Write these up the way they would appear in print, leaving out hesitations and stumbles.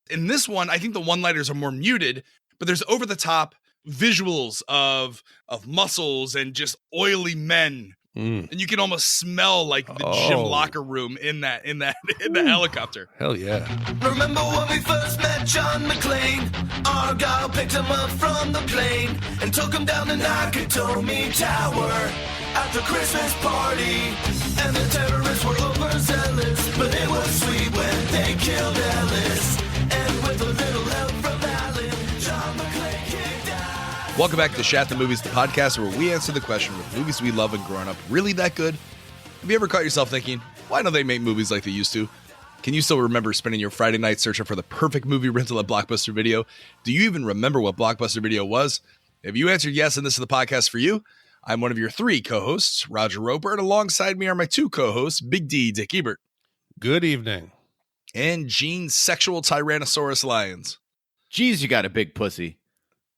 In this one, I think the one-liners are more muted, but there's over-the-top visuals of muscles and just oily men. And you can almost smell like the gym locker room in the helicopter. Hell yeah. Remember when we first met John McClane? Argyle picked him up from the plane and took him down the Nakatomi Tower at the Christmas party. And the terrorists were overzealous, but it was sweet when they killed Ellis. And with a little help from Alan, John McClane kicked out. Welcome back to Shat the Movies, the podcast where we answer the question, with movies we love and growing up really that good? Have you ever caught yourself thinking, why don't they make movies like they used to? Can you still remember spending your Friday night searching for the perfect movie rental at Blockbuster Video? Do you even remember what Blockbuster Video was? If you answered yes and this is the podcast for you, I'm one of your three co-hosts, Roger Roper, and alongside me are my two co-hosts, Big D, Dick Ebert. Good evening. And Gene Sexual Tyrannosaurus Lyons. Geez, you got a big pussy.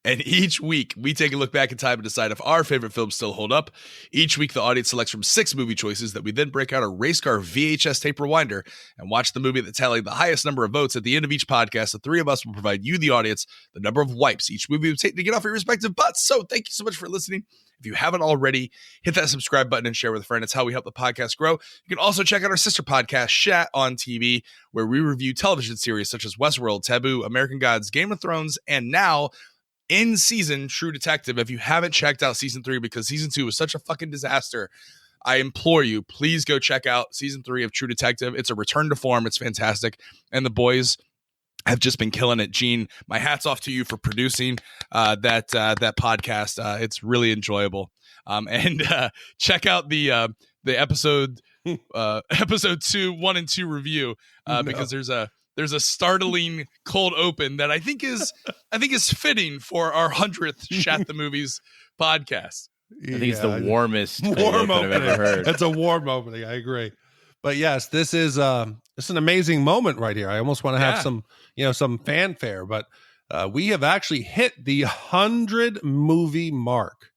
And each week, we take a look back in time and decide if our favorite films still hold up. Each week, the audience selects from 6 movie choices that we then break out a race car VHS tape rewinder and watch the movie that tallied the highest number of votes. At the end of each podcast, the three of us will provide you, the audience, the number of wipes each movie would take to get off your respective butts. So thank you so much for listening. If you haven't already, hit that subscribe button and share with a friend. It's how we help the podcast grow. You can also check out our sister podcast, Shat on TV, where we review television series such as Westworld, Taboo, American Gods, Game of Thrones, and now in season True Detective. If you haven't checked out season 3 because season 2 was such a fucking disaster, I implore you, please go check out season 3 of True Detective. It's a return to form. It's fantastic. And the boys have just been killing it. Gene, my hat's off to you for producing that podcast. It's really enjoyable. And check out the episode 2, 1 and 2 review because there's a startling cold open that I think is fitting for our 100th Shat the Movies podcast. I think it's the warmest opening I've ever heard. That's a warm opening. I agree. But yes, this is an amazing moment right here. I almost want to have some fanfare, but we have actually hit the 100 movie mark.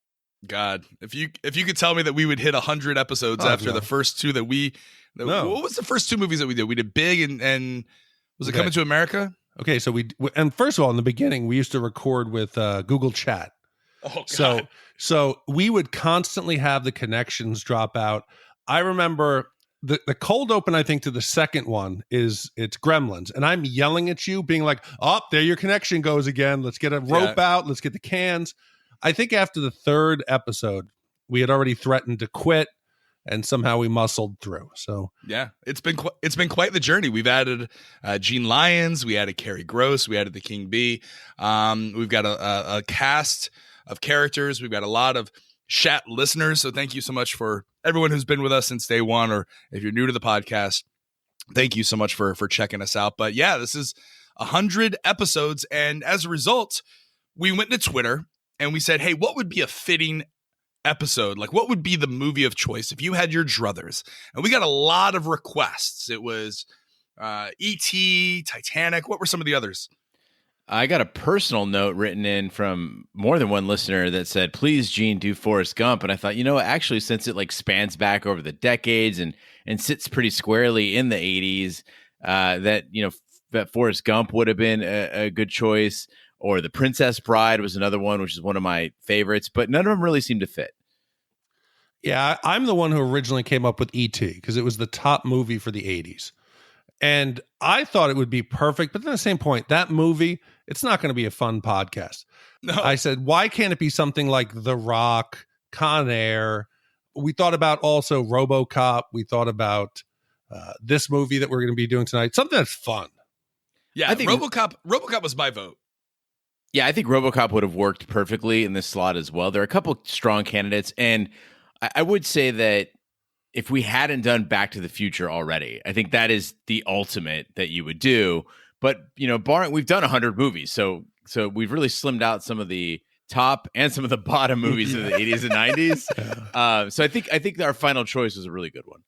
God, if you could tell me that we would hit 100 episodes after the first two what was the first 2 movies that we did? We did Big and was it Coming to America? Okay, so and first of all, in the beginning, we used to record with Google Chat. Oh, God. So we would constantly have the connections drop out. I remember the cold open, I think, to the second one it's Gremlins. And I'm yelling at you, being like, oh, there your connection goes again. Let's get a rope out. Let's get the cans. I think after the third episode, we had already threatened to quit. And somehow we muscled through. So yeah, it's been quite the journey. We've added Gene Lyons, we added Carrie Gross, we added the King Bee. We've got a cast of characters. We've got a lot of Shat listeners. So thank you so much for everyone who's been with us since day one, or if you're new to the podcast, thank you so much for checking us out. But yeah, this is 100 episodes, and as a result, we went to Twitter and we said, hey, what would be a fitting episode? Like, what would be the movie of choice if you had your druthers? And we got a lot of requests. It was E.T., Titanic. What were some of the others? I got a personal note written in from more than one listener that said, please, Gene, do Forrest Gump. And I thought, actually, since it like spans back over the decades and sits pretty squarely in the 80s, that Forrest Gump would have been a good choice. Or The Princess Bride was another one, which is one of my favorites, but none of them really seem to fit. Yeah, I'm the one who originally came up with E.T. because it was the top movie for the 80s. And I thought it would be perfect, but then at the same point, that movie, it's not going to be a fun podcast. No. I said, why can't it be something like The Rock, Con Air? We thought about also RoboCop. We thought about this movie that we're going to be doing tonight. Something that's fun. Yeah, I think RoboCop was my vote. Yeah, I think RoboCop would have worked perfectly in this slot as well. There are a couple strong candidates, and I would say that if we hadn't done Back to the Future already, I think that is the ultimate that you would do. But we've done 100 movies, so we've really slimmed out some of the top and some of the bottom movies of the 80s and 90s. So I think our final choice was a really good one.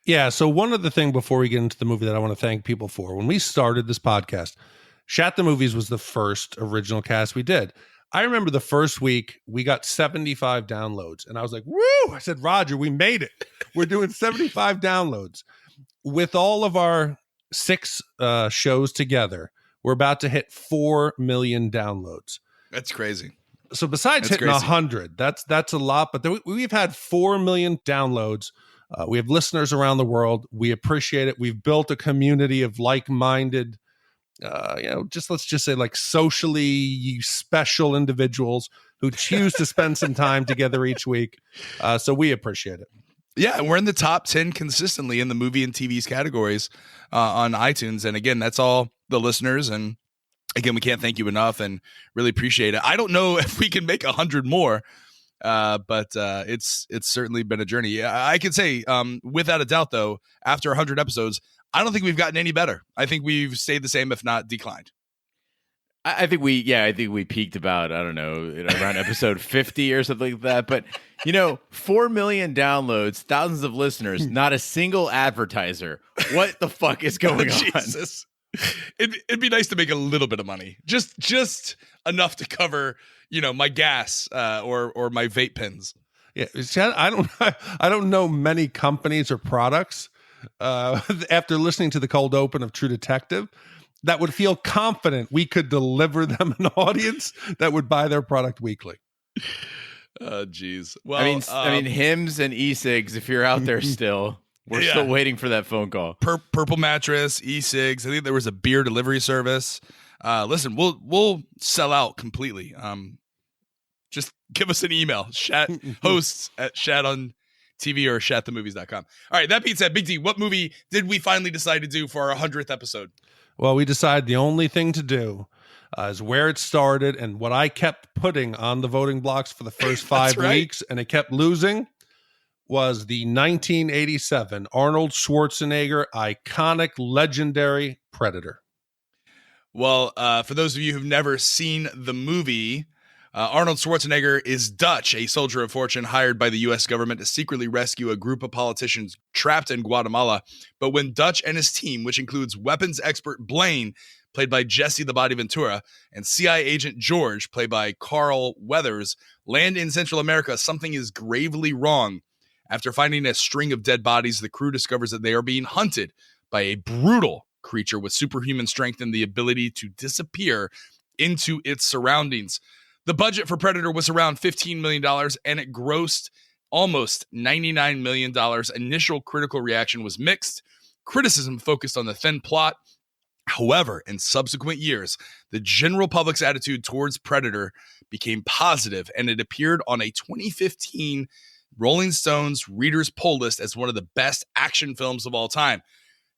Yeah. So one other thing before we get into the movie that I want to thank people for, when we started this podcast, Shat the Movies was the first original cast we did. I remember the first week we got 75 downloads, and I was like, woo! I said, Roger, we made it. We're doing 75 downloads. With all of our 6 shows together, we're about to hit 4 million downloads. That's crazy. So besides That's hitting crazy. 100, that's a lot. But we've had 4 million downloads. We have listeners around the world. We appreciate it. We've built a community of like-minded, let's just say like socially special individuals who choose to spend some time together each week. So we appreciate it. Yeah, and we're in the top 10 consistently in the movie and TV's categories on iTunes. And again, that's all the listeners. And again, we can't thank you enough and really appreciate it. I don't know if we can make 100 more, but it's certainly been a journey. I can say without a doubt, though, after 100 episodes, I don't think we've gotten any better. I think we've stayed the same, if not declined. I think we peaked about, I don't know, around episode 50 or something like that. But, 4 million downloads, thousands of listeners, not a single advertiser. What the fuck is going on? Jesus. It'd be nice to make a little bit of money. Just enough to cover, my gas or my vape pens. Yeah, I don't know many companies or products after listening to the cold open of True Detective that would feel confident we could deliver them an audience that would buy their product weekly. Oh, geez. Well, I mean, Hims and e-cigs, if you're out there still, we're still waiting for that phone call. Purple Mattress, e-cigs. I think there was a beer delivery service. Listen, we'll sell out completely. Just give us an email, hosts at Shat on TV or shatthemovies.com. All right, that being said, Big D, what movie did we finally decide to do for our 100th episode? Well, we decided the only thing to do is where it started and what I kept putting on the voting blocks for the first 5 weeks, and it kept losing, was the 1987 Arnold Schwarzenegger iconic, legendary Predator. Well, for those of you who've never seen the movie, Arnold Schwarzenegger is Dutch, a soldier of fortune hired by the U.S. government to secretly rescue a group of politicians trapped in Guatemala. But when Dutch and his team, which includes weapons expert Blain, played by Jesse the Body Ventura, and CIA agent George, played by Carl Weathers, land in Central America, something is gravely wrong. After finding a string of dead bodies, the crew discovers that they are being hunted by a brutal creature with superhuman strength and the ability to disappear into its surroundings. The budget for Predator was around $15 million, and it grossed almost $99 million. Initial critical reaction was mixed. Criticism focused on the thin plot. However, in subsequent years, the general public's attitude towards Predator became positive, and it appeared on a 2015 Rolling Stone's Reader's Poll list as one of the best action films of all time.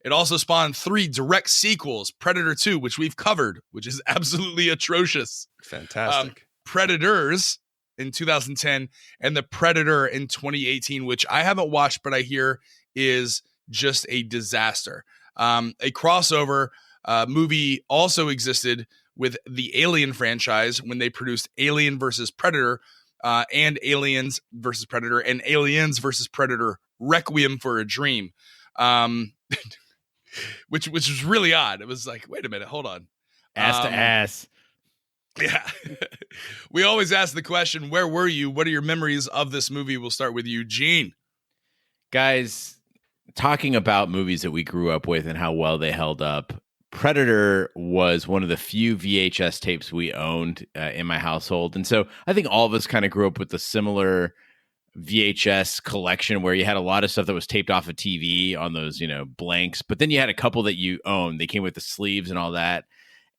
It also spawned 3 direct sequels, Predator 2, which we've covered, which is absolutely atrocious. Fantastic. Predators in 2010 and The Predator in 2018, which I haven't watched, but I hear is just a disaster. A crossover movie also existed with the Alien franchise when they produced Alien versus Predator and Aliens versus Predator and Aliens versus Predator Requiem for a Dream, which was really odd. It was like, wait a minute, hold on. Ass to ass. Yeah. We always ask the question, where were you? What are your memories of this movie? We'll start with you, Gene. Guys, talking about movies that we grew up with and how well they held up, Predator was one of the few VHS tapes we owned in my household. And so I think all of us kind of grew up with a similar VHS collection where you had a lot of stuff that was taped off of TV on those, blanks. But then you had a couple that you owned. They came with the sleeves and all that.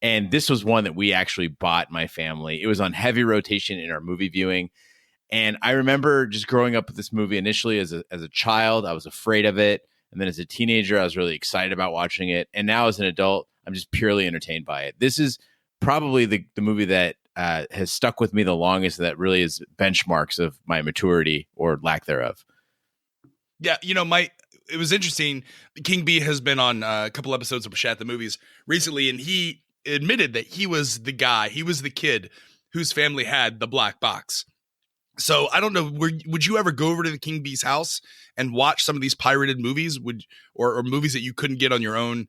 And this was one that we actually bought, my family. It was on heavy rotation in our movie viewing. And I remember just growing up with this movie initially as a child. I was afraid of it. And then as a teenager, I was really excited about watching it. And now as an adult, I'm just purely entertained by it. This is probably the movie that has stuck with me the longest, that really is benchmarks of my maturity or lack thereof. Yeah, it was interesting. King B has been on a couple episodes of Shat the Movies recently, and he admitted that he was the kid whose family had the black box. So I don't know, would you ever go over to the King B's house and watch some of these pirated movies, or movies that you couldn't get on your own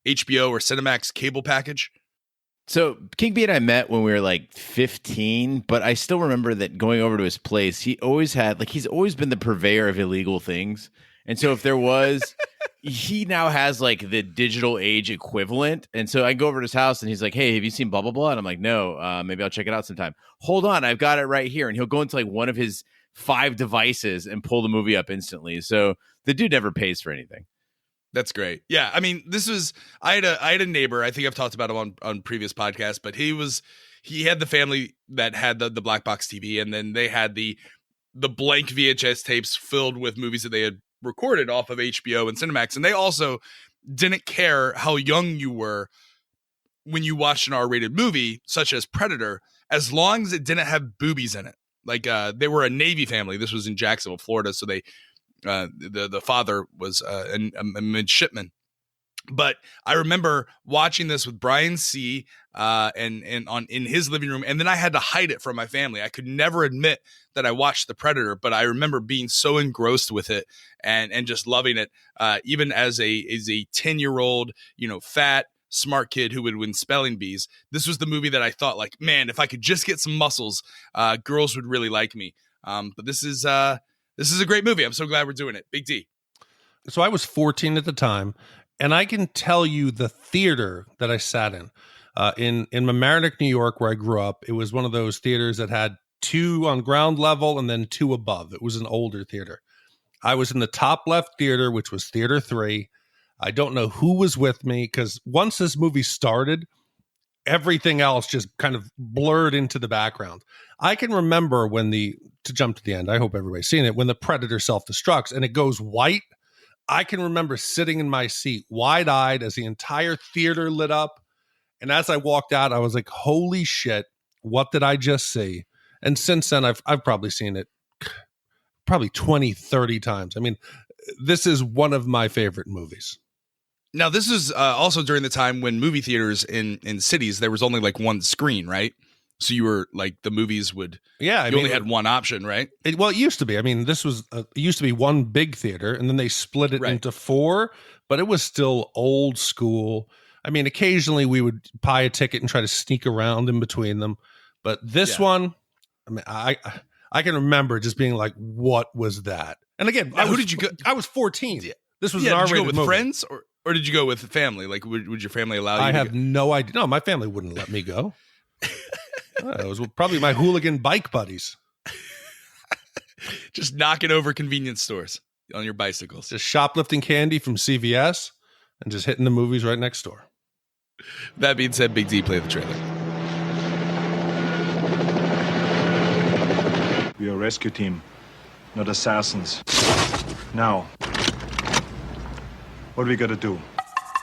HBO or Cinemax cable package? So King B and I met when we were like 15, but I still remember that going over to his place, he's always been the purveyor of illegal things. And so if there was he now has like the digital age equivalent. And so I go over to his house and he's like, hey, have you seen blah, blah, blah? And I'm like, no, maybe I'll check it out sometime. Hold on. I've got it right here. And he'll go into like one of his 5 devices and pull the movie up instantly. So the dude never pays for anything. That's great. Yeah. I mean, I had a neighbor, I think I've talked about him on previous podcasts, but he had the family that had the black box TV, and then they had the blank VHS tapes filled with movies that they had recorded off of HBO and Cinemax. And they also didn't care how young you were when you watched an R-rated movie, such as Predator, as long as it didn't have boobies in it. Like they were a Navy family. This was in Jacksonville, Florida. So they, the father was a midshipman. But I remember watching this with Brian C. And in his living room, and then I had to hide it from my family. I could never admit that I watched The Predator, but I remember being so engrossed with it and just loving it. Even as a 10-year-old, fat, smart kid who would win spelling bees. This was the movie that I thought, like, man, if I could just get some muscles, girls would really like me. But this is a great movie. I'm so glad we're doing it. Big D. So I was 14 at the time, and I can tell you the theater that I sat in Mamaroneck, New York, where I grew up. It was one of those theaters that had 2 on ground level and then 2 above. It was an older theater. I was in the top left theater, which was theater 3. I don't know who was with me, because once this movie started, everything else just kind of blurred into the background. I can remember to jump to the end, I hope everybody's seen it, when the Predator self-destructs and it goes white. I can remember sitting in my seat, wide-eyed, as the entire theater lit up. And as I walked out, I was like, holy shit, what did I just see? And since then, I've probably seen it probably 20, 30 times. I mean, this is one of my favorite movies. Now, this is also during the time when movie theaters in cities, there was only like one screen, right? So you were like, the movies would, you only had one option, right? It used to be. I mean, this was, it used to be one big theater, and then they split it into 4, but it was still old school. I mean, occasionally we would buy a ticket and try to sneak around in between them. But this one, I mean, I can remember just being like, what was that? And again, who did you go? I was 14. Yeah. This was an R-rated did you go with movie. Friends or did you go with family? Like, would your family allow you I to have no idea. No, my family wouldn't let me go. It was probably my hooligan bike buddies. Just knocking over convenience stores on your bicycles. Just shoplifting candy from CVS and just hitting the movies right next door. That being said, Big D, play the trailer. We are a rescue team, not assassins. Now, what do we gotta do?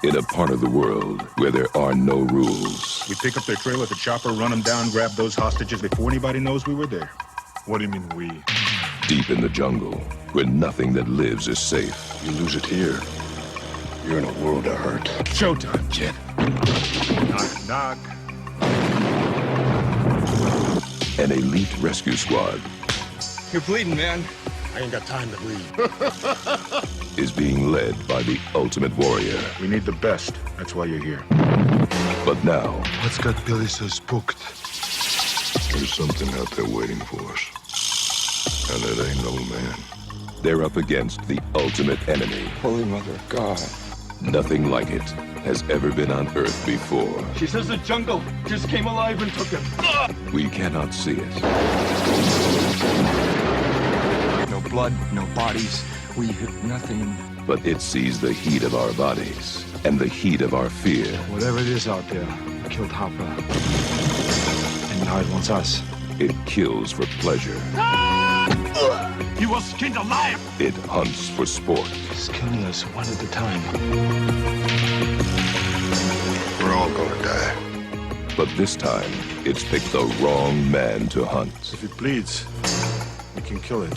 In a part of the world where there are no rules, We pick up their trailer at the chopper, run them down, grab those hostages before anybody knows we were there. What do you mean we? deep in the jungle, where nothing that lives is safe, You lose it here, you're in a world of hurt. Showtime, kid. Knock, knock. an elite rescue squad You're bleeding, man. I ain't got time to bleed. is being led by the ultimate warrior. We need the best. That's why you're here. But now, What's got Billy so spooked? There's something out there waiting for us. And it ain't no man. they're up against the ultimate enemy. Holy Mother of God. Nothing like it has ever been on Earth before. She says the jungle just came alive and took him. We cannot see it, No blood, no bodies. We hit nothing. but it sees the heat of our bodies and the heat of our fear. Whatever it is out there, killed Hopper. And now it wants us. It kills for pleasure. He was skinned alive! It hunts for sport. It's killing us one at a time. We're all gonna die. But this time, it's picked the wrong man to hunt. If it bleeds, we can kill it.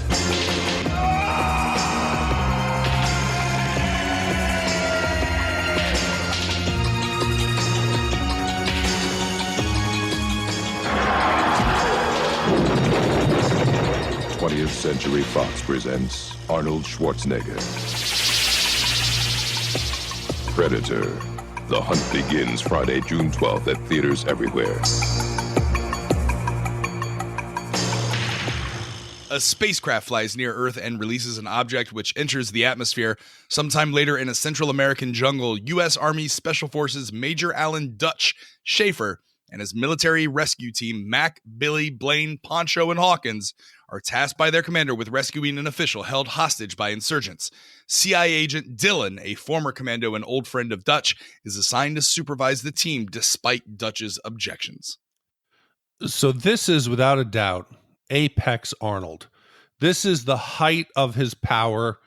Twentieth Century Fox presents Arnold Schwarzenegger. Predator. The hunt begins Friday, June 12th at theaters everywhere. A spacecraft flies near Earth and releases an object which enters the atmosphere. Sometime later in a Central American jungle, U.S. Army Special Forces Major Alan Dutch Schaefer and his military rescue team, Mac, Billy, Blain, Poncho, and Hawkins, are tasked by their commander with rescuing an official held hostage by insurgents. CIA agent Dylan, a former commando and old friend of Dutch, is assigned to supervise the team despite Dutch's objections. So this is, without a doubt, Apex Arnold. This is the height of his power.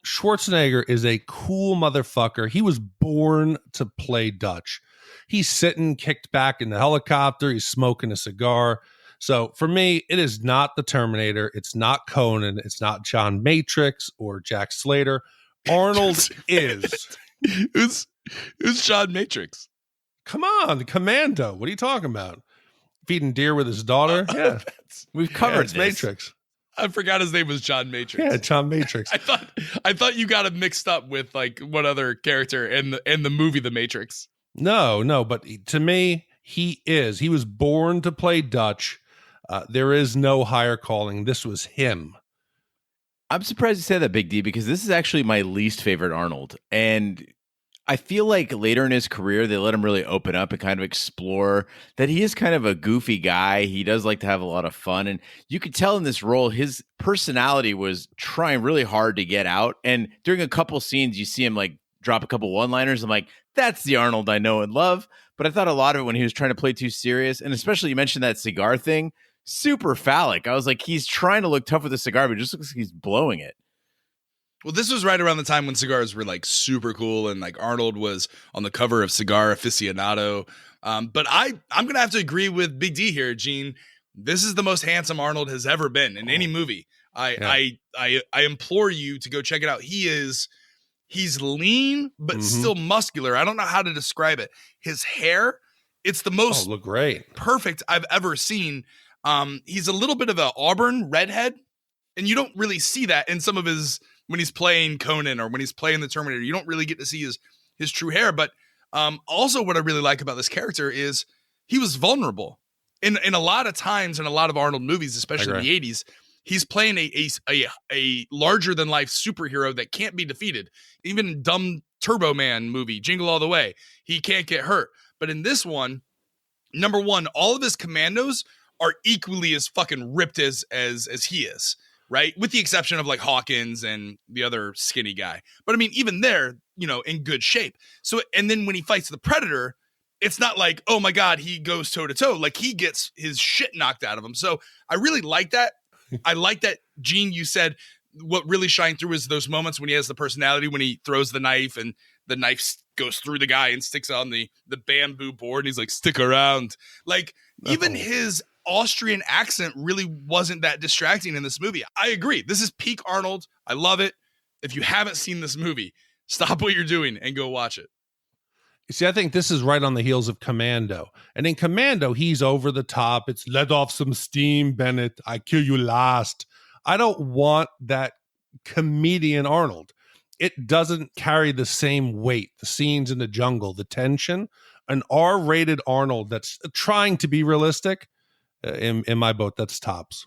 Schwarzenegger is a cool motherfucker. He was born to play Dutch. He's sitting kicked back in the helicopter. He's smoking a cigar. So for me, it is not the Terminator. It's not Conan. It's not John Matrix or Jack Slater. Arnold is. Who's John Matrix? Come on, the Commando. What are you talking about? Feeding deer with his daughter? Yeah. We've covered it's Matrix. I forgot his name was John Matrix. Yeah, John Matrix. I thought you got him mixed up with like one other character in the movie The Matrix. No, but to me, he was born to play Dutch. There is no higher calling. This was him. I'm surprised you said that, Big D, because this is actually my least favorite Arnold. And I feel like later in his career, they let him really open up and kind of explore that he is kind of a goofy guy. He does like to have a lot of fun. And you could tell in this role, his personality was trying really hard to get out. And during a couple scenes, you see him like drop a couple one-liners. I'm like, that's the Arnold I know and love. But I thought a lot of it when he was trying to play too serious. And especially you mentioned that cigar thing, super phallic. I was like, he's trying to look tough with the cigar, but it just looks like he's blowing it. Well, this was right around the time when cigars were like super cool, and like Arnold was on the cover of Cigar Aficionado. But I'm gonna have to agree with Big D here, Gene. This is the most handsome Arnold has ever been in any movie. I implore you to go check it out. He's lean but still muscular. I don't know how to describe it. His hair, it's the most look great, perfect I've ever seen. He's a little bit of an auburn redhead, and you don't really see that in some of his. When he's playing Conan or when he's playing the Terminator, you don't really get to see his true hair. But also what I really like about this character is he was vulnerable. In a lot of times in a lot of Arnold movies, especially in the 80s, he's playing a larger than life superhero that can't be defeated. Even in dumb Turbo Man movie, Jingle All the Way, he can't get hurt. But in this one, number one, all of his commandos are equally as fucking ripped as he is. Right. With the exception of like Hawkins and the other skinny guy. But I mean, even they're, in good shape. So, and then when he fights the Predator, it's not like, oh my God, he goes toe to toe. Like he gets his shit knocked out of him. So I really like that. I like that, Gene, you said what really shined through is those moments when he has the personality, when he throws the knife and the knife goes through the guy and sticks on the bamboo board. And he's like, stick around. Like even his Austrian accent really wasn't that distracting in this movie. I agree. This is peak Arnold. I love it. If you haven't seen this movie, stop what you're doing and go watch it. You see, I think this is right on the heels of Commando. And in Commando, he's over the top. It's let off some steam, Bennett. I kill you last. I don't want that comedian Arnold. It doesn't carry the same weight. The scenes in the jungle, the tension. An R-rated Arnold that's trying to be realistic. In my boat, that's tops.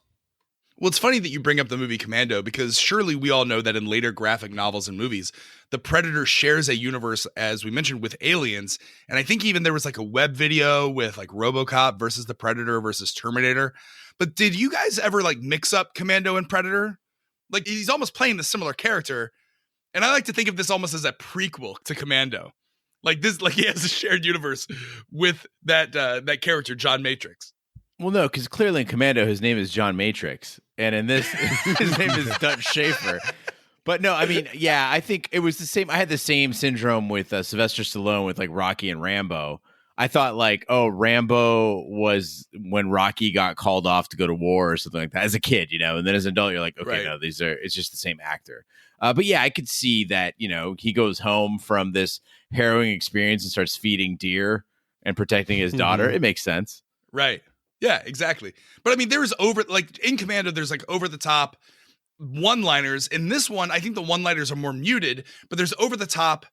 Well, it's funny that you bring up the movie Commando because surely we all know that in later graphic novels and movies, the Predator shares a universe, as we mentioned, with aliens. And I think even there was like a web video with like RoboCop versus the Predator versus Terminator. But did you guys ever like mix up Commando and Predator? Like he's almost playing the similar character. And I like to think of this almost as a prequel to Commando. Like this, like he has a shared universe with that character, John Matrix. Well, no, because clearly in Commando, his name is John Matrix. And in this, his name is Dutch Schaefer. But no, I mean, yeah, I think it was the same. I had the same syndrome with Sylvester Stallone with like Rocky and Rambo. I thought like, oh, Rambo was when Rocky got called off to go to war or something like that as a kid, And then as an adult, you're like, okay, no, it's just the same actor. But yeah, I could see that, he goes home from this harrowing experience and starts feeding deer and protecting his daughter. It makes sense. Right. Yeah, exactly. But I mean, there was in Commando, there's like over the top one-liners. In this one, I think the one-liners are more muted, but there's over the top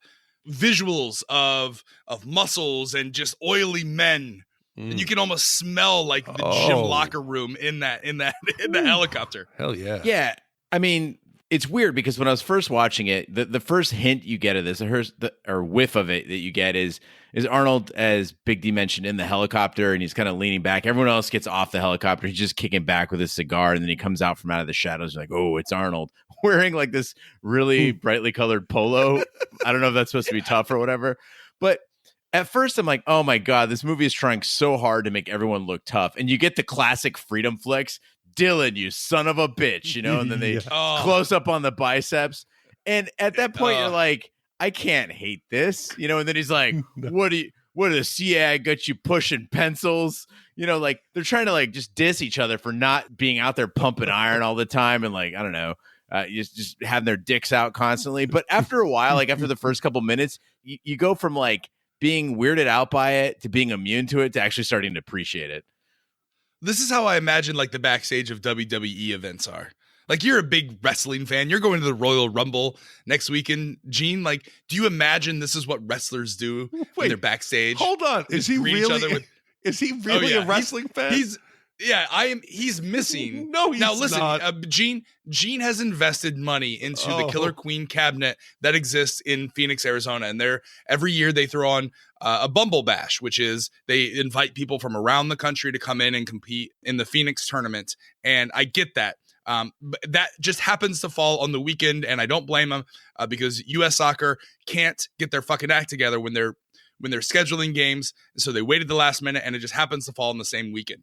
visuals of muscles and just oily men And you can almost smell like the gym locker room in the helicopter. Hell yeah. Yeah. I mean, it's weird because when I was first watching it, the first hint you get of this, or whiff of it that you get is Arnold, as Big D mentioned, in the helicopter, and he's kind of leaning back. Everyone else gets off the helicopter. He's just kicking back with his cigar, and then he comes out from out of the shadows like, oh, it's Arnold, wearing like this really brightly colored polo. I don't know if that's supposed to be tough or whatever, but at first I'm like, oh my God, this movie is trying so hard to make everyone look tough. And you get the classic freedom flicks. Dylan, you son of a bitch, and then they close up on the biceps. And at that point, you're like, I can't hate this, and then he's like, what does CIA got you pushing pencils? Like they're trying to like just diss each other for not being out there pumping iron all the time. And like, I don't know, just having their dicks out constantly. But after a while, like after the first couple minutes, you go from like being weirded out by it to being immune to it to actually starting to appreciate it. This is how I imagine like the backstage of WWE events are. Like you're a big wrestling fan. You're going to the Royal Rumble next weekend, Gene. Like, do you imagine this is what wrestlers do when they're backstage? Hold on. Is he really a wrestling fan? He's missing. No, he's now listen, not. Gene has invested money into the Killer Queen cabinet that exists in Phoenix, Arizona, and every year they throw on a Bumble Bash, which is they invite people from around the country to come in and compete in the Phoenix tournament. And I get that. But that just happens to fall on the weekend, and I don't blame them because U.S. Soccer can't get their fucking act together when they're scheduling games. So they waited the last minute, and it just happens to fall on the same weekend.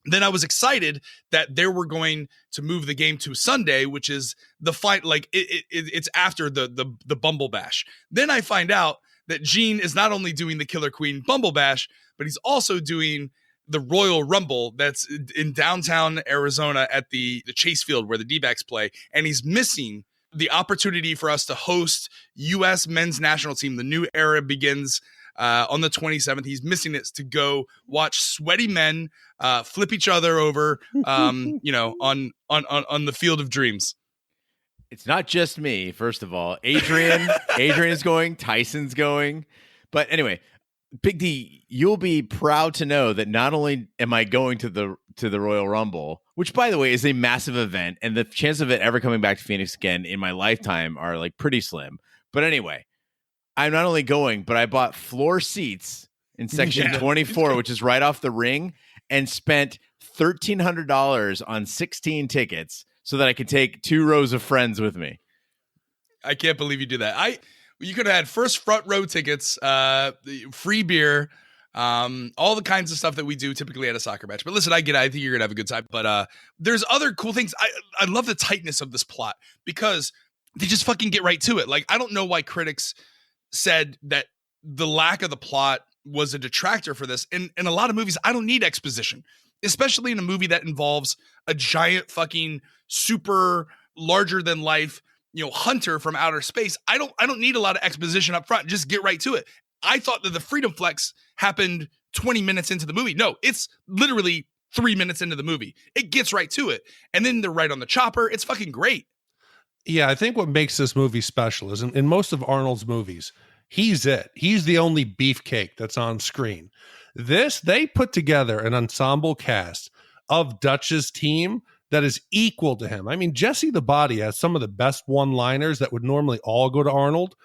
Then I was excited that they were going to move the game to Sunday, which is the fight. Like it's after the Bumble Bash. Then I find out that Gene is not only doing the Killer Queen Bumble Bash, but he's also doing the Royal Rumble that's in downtown Arizona at the Chase Field where the D-backs play. And he's missing the opportunity for us to host U.S. men's national team. The new era begins on the 27th. He's missing it to go watch sweaty men flip each other over, on the field of dreams. It's not just me, first of all. Adrian's going, Tyson's going. But anyway, Big D, you'll be proud to know that not only am I going to the Royal Rumble, which by the way is a massive event, and the chance of it ever coming back to Phoenix again in my lifetime are like pretty slim. But anyway, I'm not only going, but I bought floor seats in section 24, which is right off the ring, and spent $1,300 on 16 tickets so that I could take 2 rows of friends with me. I can't believe you did that. You could have had first front row tickets, free beer, all the kinds of stuff that we do typically at a soccer match. But listen, I get it. I think you're going to have a good time. But there's other cool things. I love the tightness of this plot because they just fucking get right to it. Like, I don't know why critics said that the lack of the plot was a detractor for this. In a lot of movies, I don't need exposition, especially in a movie that involves a giant fucking super larger than life hunter from outer space. I don't need a lot of exposition up front. Just get right to it. I thought that the Freedom Flex happened 20 minutes into the movie. No, it's literally 3 minutes into the movie. It gets right to it. And then they're right on the chopper. It's fucking great. Yeah, I think what makes this movie special is in most of Arnold's movies, he's it. He's the only beefcake that's on screen. They put together an ensemble cast of Dutch's team that is equal to him. I mean, Jesse the Body has some of the best one-liners that would normally all go to Arnold,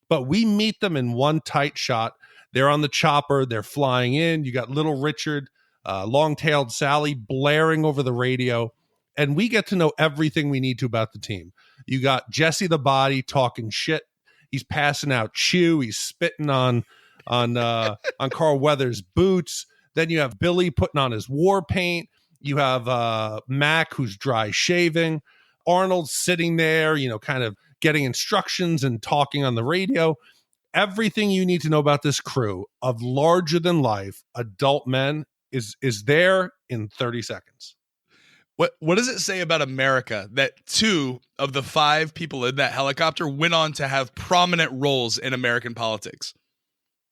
but we meet them in one tight shot. They're on the chopper. They're flying in. You got Little Richard, long-tailed Sally blaring over the radio, and we get to know everything we need to about the team. You got Jesse the Body talking shit. He's passing out chew. He's spitting on Carl Weathers' boots. Then you have Billy putting on his war paint. You have Mac, who's dry shaving. Arnold sitting there, kind of getting instructions and talking on the radio. Everything you need to know about this crew of larger than life adult men is there in 30 seconds. What does it say about America that 2 of the 5 people in that helicopter went on to have prominent roles in American politics?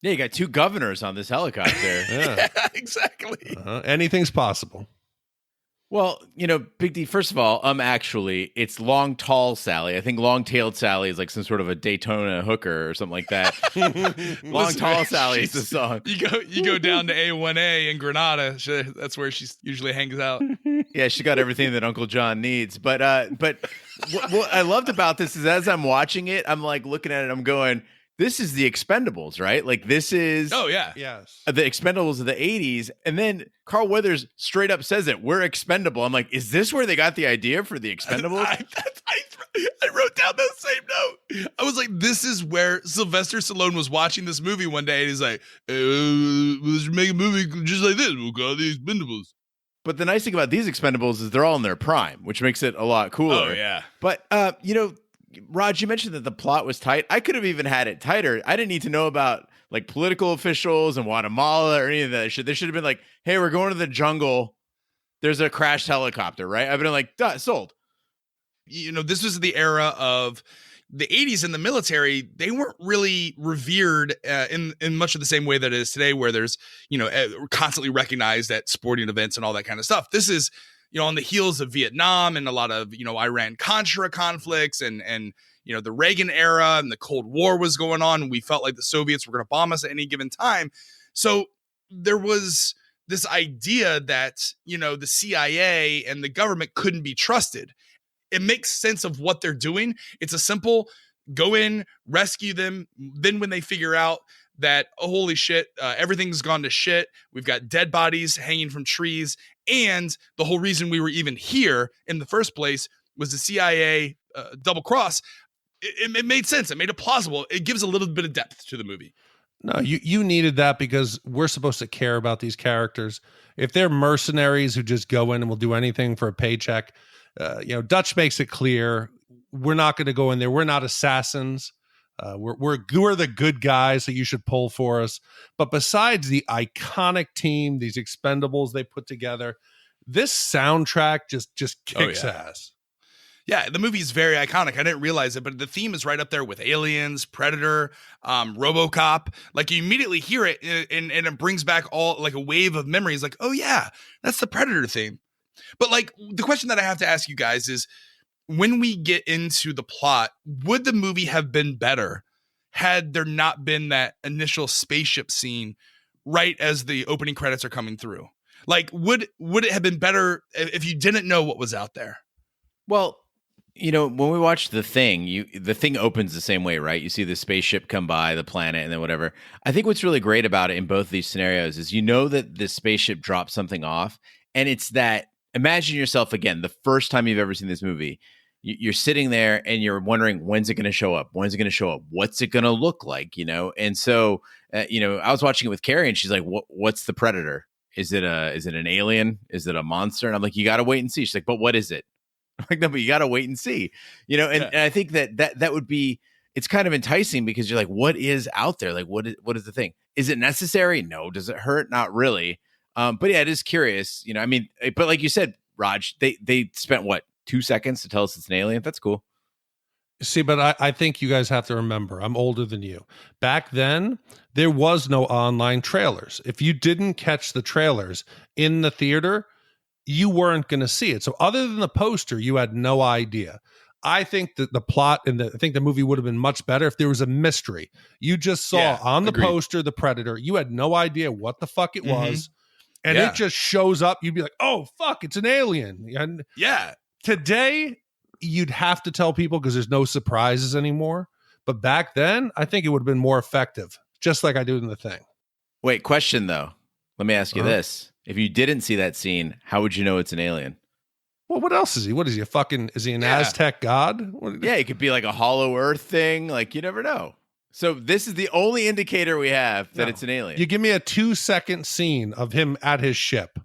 Yeah, you got 2 governors on this helicopter. Yeah, exactly. Anything's possible. Well, Big D, first of all, actually, it's Long Tall Sally. I think Long Tailed Sally is like some sort of a Daytona hooker or something like that. Long Tall Sally is the song. You go down to A1A in Granada. That's where she usually hangs out. Yeah, she got everything that Uncle John needs. But what I loved about this is as I'm watching it, I'm like looking at it, I'm going, this is the Expendables, right? Like this is Yes. the Expendables of the 80s. And then Carl Weathers straight up says it, we're expendable. I'm like, is this where they got the idea for the Expendables? I wrote down that same note. I was like, this is where Sylvester Stallone was watching this movie one day and he's like, let's make a movie just like this. We'll call it the Expendables. But the nice thing about these Expendables is they're all in their prime, which makes it a lot cooler. Oh, yeah. But, Raj, you mentioned that the plot was tight. I could have even had it tighter. I didn't need to know about like political officials in Guatemala or any of that shit. They should have been like, hey, we're going to the jungle. There's a crashed helicopter, right? I've been like, duh, sold. This was the era of the 80s in the military. They weren't really revered in much of the same way that it is today, where there's, constantly recognized at sporting events and all that kind of stuff. This is, on the heels of Vietnam and a lot of, Iran-Contra conflicts and the Reagan era and the Cold War was going on. And we felt like the Soviets were going to bomb us at any given time. So there was this idea that, the CIA and the government couldn't be trusted. It makes sense of what they're doing. It's a simple go in, rescue them. Then when they figure out that, oh, holy shit, everything's gone to shit. We've got dead bodies hanging from trees. And the whole reason we were even here in the first place was the CIA double cross. It made sense. It made it plausible. It gives a little bit of depth to the movie. No, you needed that because we're supposed to care about these characters. If they're mercenaries who just go in and will do anything for a paycheck, Dutch makes it clear we're not going to go in there. We're not assassins. We're the good guys that you should pull for us. But besides the iconic team, these Expendables they put together, this soundtrack just kicks ass. Yeah, the movie is very iconic. I didn't realize it, but the theme is right up there with Aliens, Predator, RoboCop. Like you immediately hear it and it brings back all like a wave of memories. Like, oh yeah, that's the Predator theme. But like the question that I have to ask you guys is, when we get into the plot, would the movie have been better had there not been that initial spaceship scene right as the opening credits are coming through? Like, would it have been better if you didn't know what was out there? Well, when we watch The Thing, the thing opens the same way, right? You see the spaceship come by the planet and then whatever. I think what's really great about it in both these scenarios is that this spaceship drops something off, and it's that, imagine yourself again, the first time you've ever seen this movie. You're sitting there and you're wondering, when's it going to show up? When's it going to show up? What's it going to look like? And so, I was watching it with Carrie and she's like, what's the Predator? Is it an alien? Is it a monster? And I'm like, you got to wait and see. She's like, but what is it? I'm like, no, but you got to wait and see, and I think that would be, it's kind of enticing because you're like, what is out there? Like, what is the thing? Is it necessary? No. Does it hurt? Not really. But yeah, it is curious, but like you said, Raj, they spent what? 2 seconds to tell us it's an alien. That's cool. See, but I think you guys have to remember, I'm older than you. Back then, there was no online trailers. If you didn't catch the trailers in the theater, you weren't going to see it. So other than the poster, you had no idea. I think that the plot and I think the movie would have been much better if there was a mystery. You just saw on the poster, the Predator. You had no idea what the fuck it was. And it just shows up. You'd be like, oh, fuck, it's an alien. And today, you'd have to tell people because there's no surprises anymore. But back then, I think it would have been more effective, just like I do in The Thing. Wait, question though. Let me ask you this. If you didn't see that scene, how would you know it's an alien? Well, what else is he? What is he, is he an Aztec god? It could be like a Hollow Earth thing. Like, you never know. So this is the only indicator we have that it's an alien. You give me a 2-second scene of him at his ship.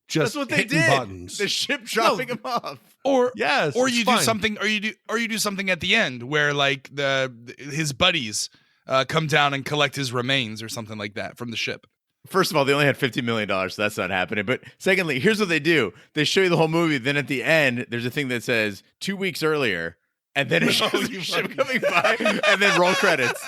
Just that's what they hitting did. Buttons. The ship dropping him off. Or you do something, or you do something at the end where like his buddies come down and collect his remains or something like that from the ship. First of all, they only had $50 million, so that's not happening. But secondly, here's what they do: they show you the whole movie. Then at the end, there's a thing that says 2 weeks earlier, and then it shows the ship coming by, and then roll credits.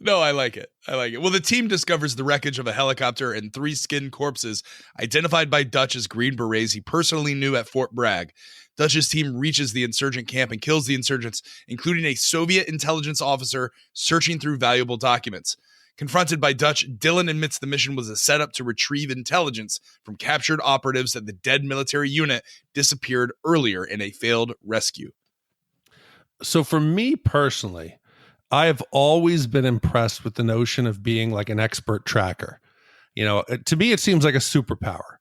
No, I like it. Well, the team discovers the wreckage of a helicopter and 3 skinned corpses identified by Dutch as Green Berets he personally knew at Fort Bragg. Dutch's team reaches the insurgent camp and kills the insurgents, including a Soviet intelligence officer searching through valuable documents. Confronted by Dutch, Dylan admits the mission was a setup to retrieve intelligence from captured operatives that the dead military unit disappeared earlier in a failed rescue. So for me personally, I have always been impressed with the notion of being like an expert tracker. To me, it seems like a superpower.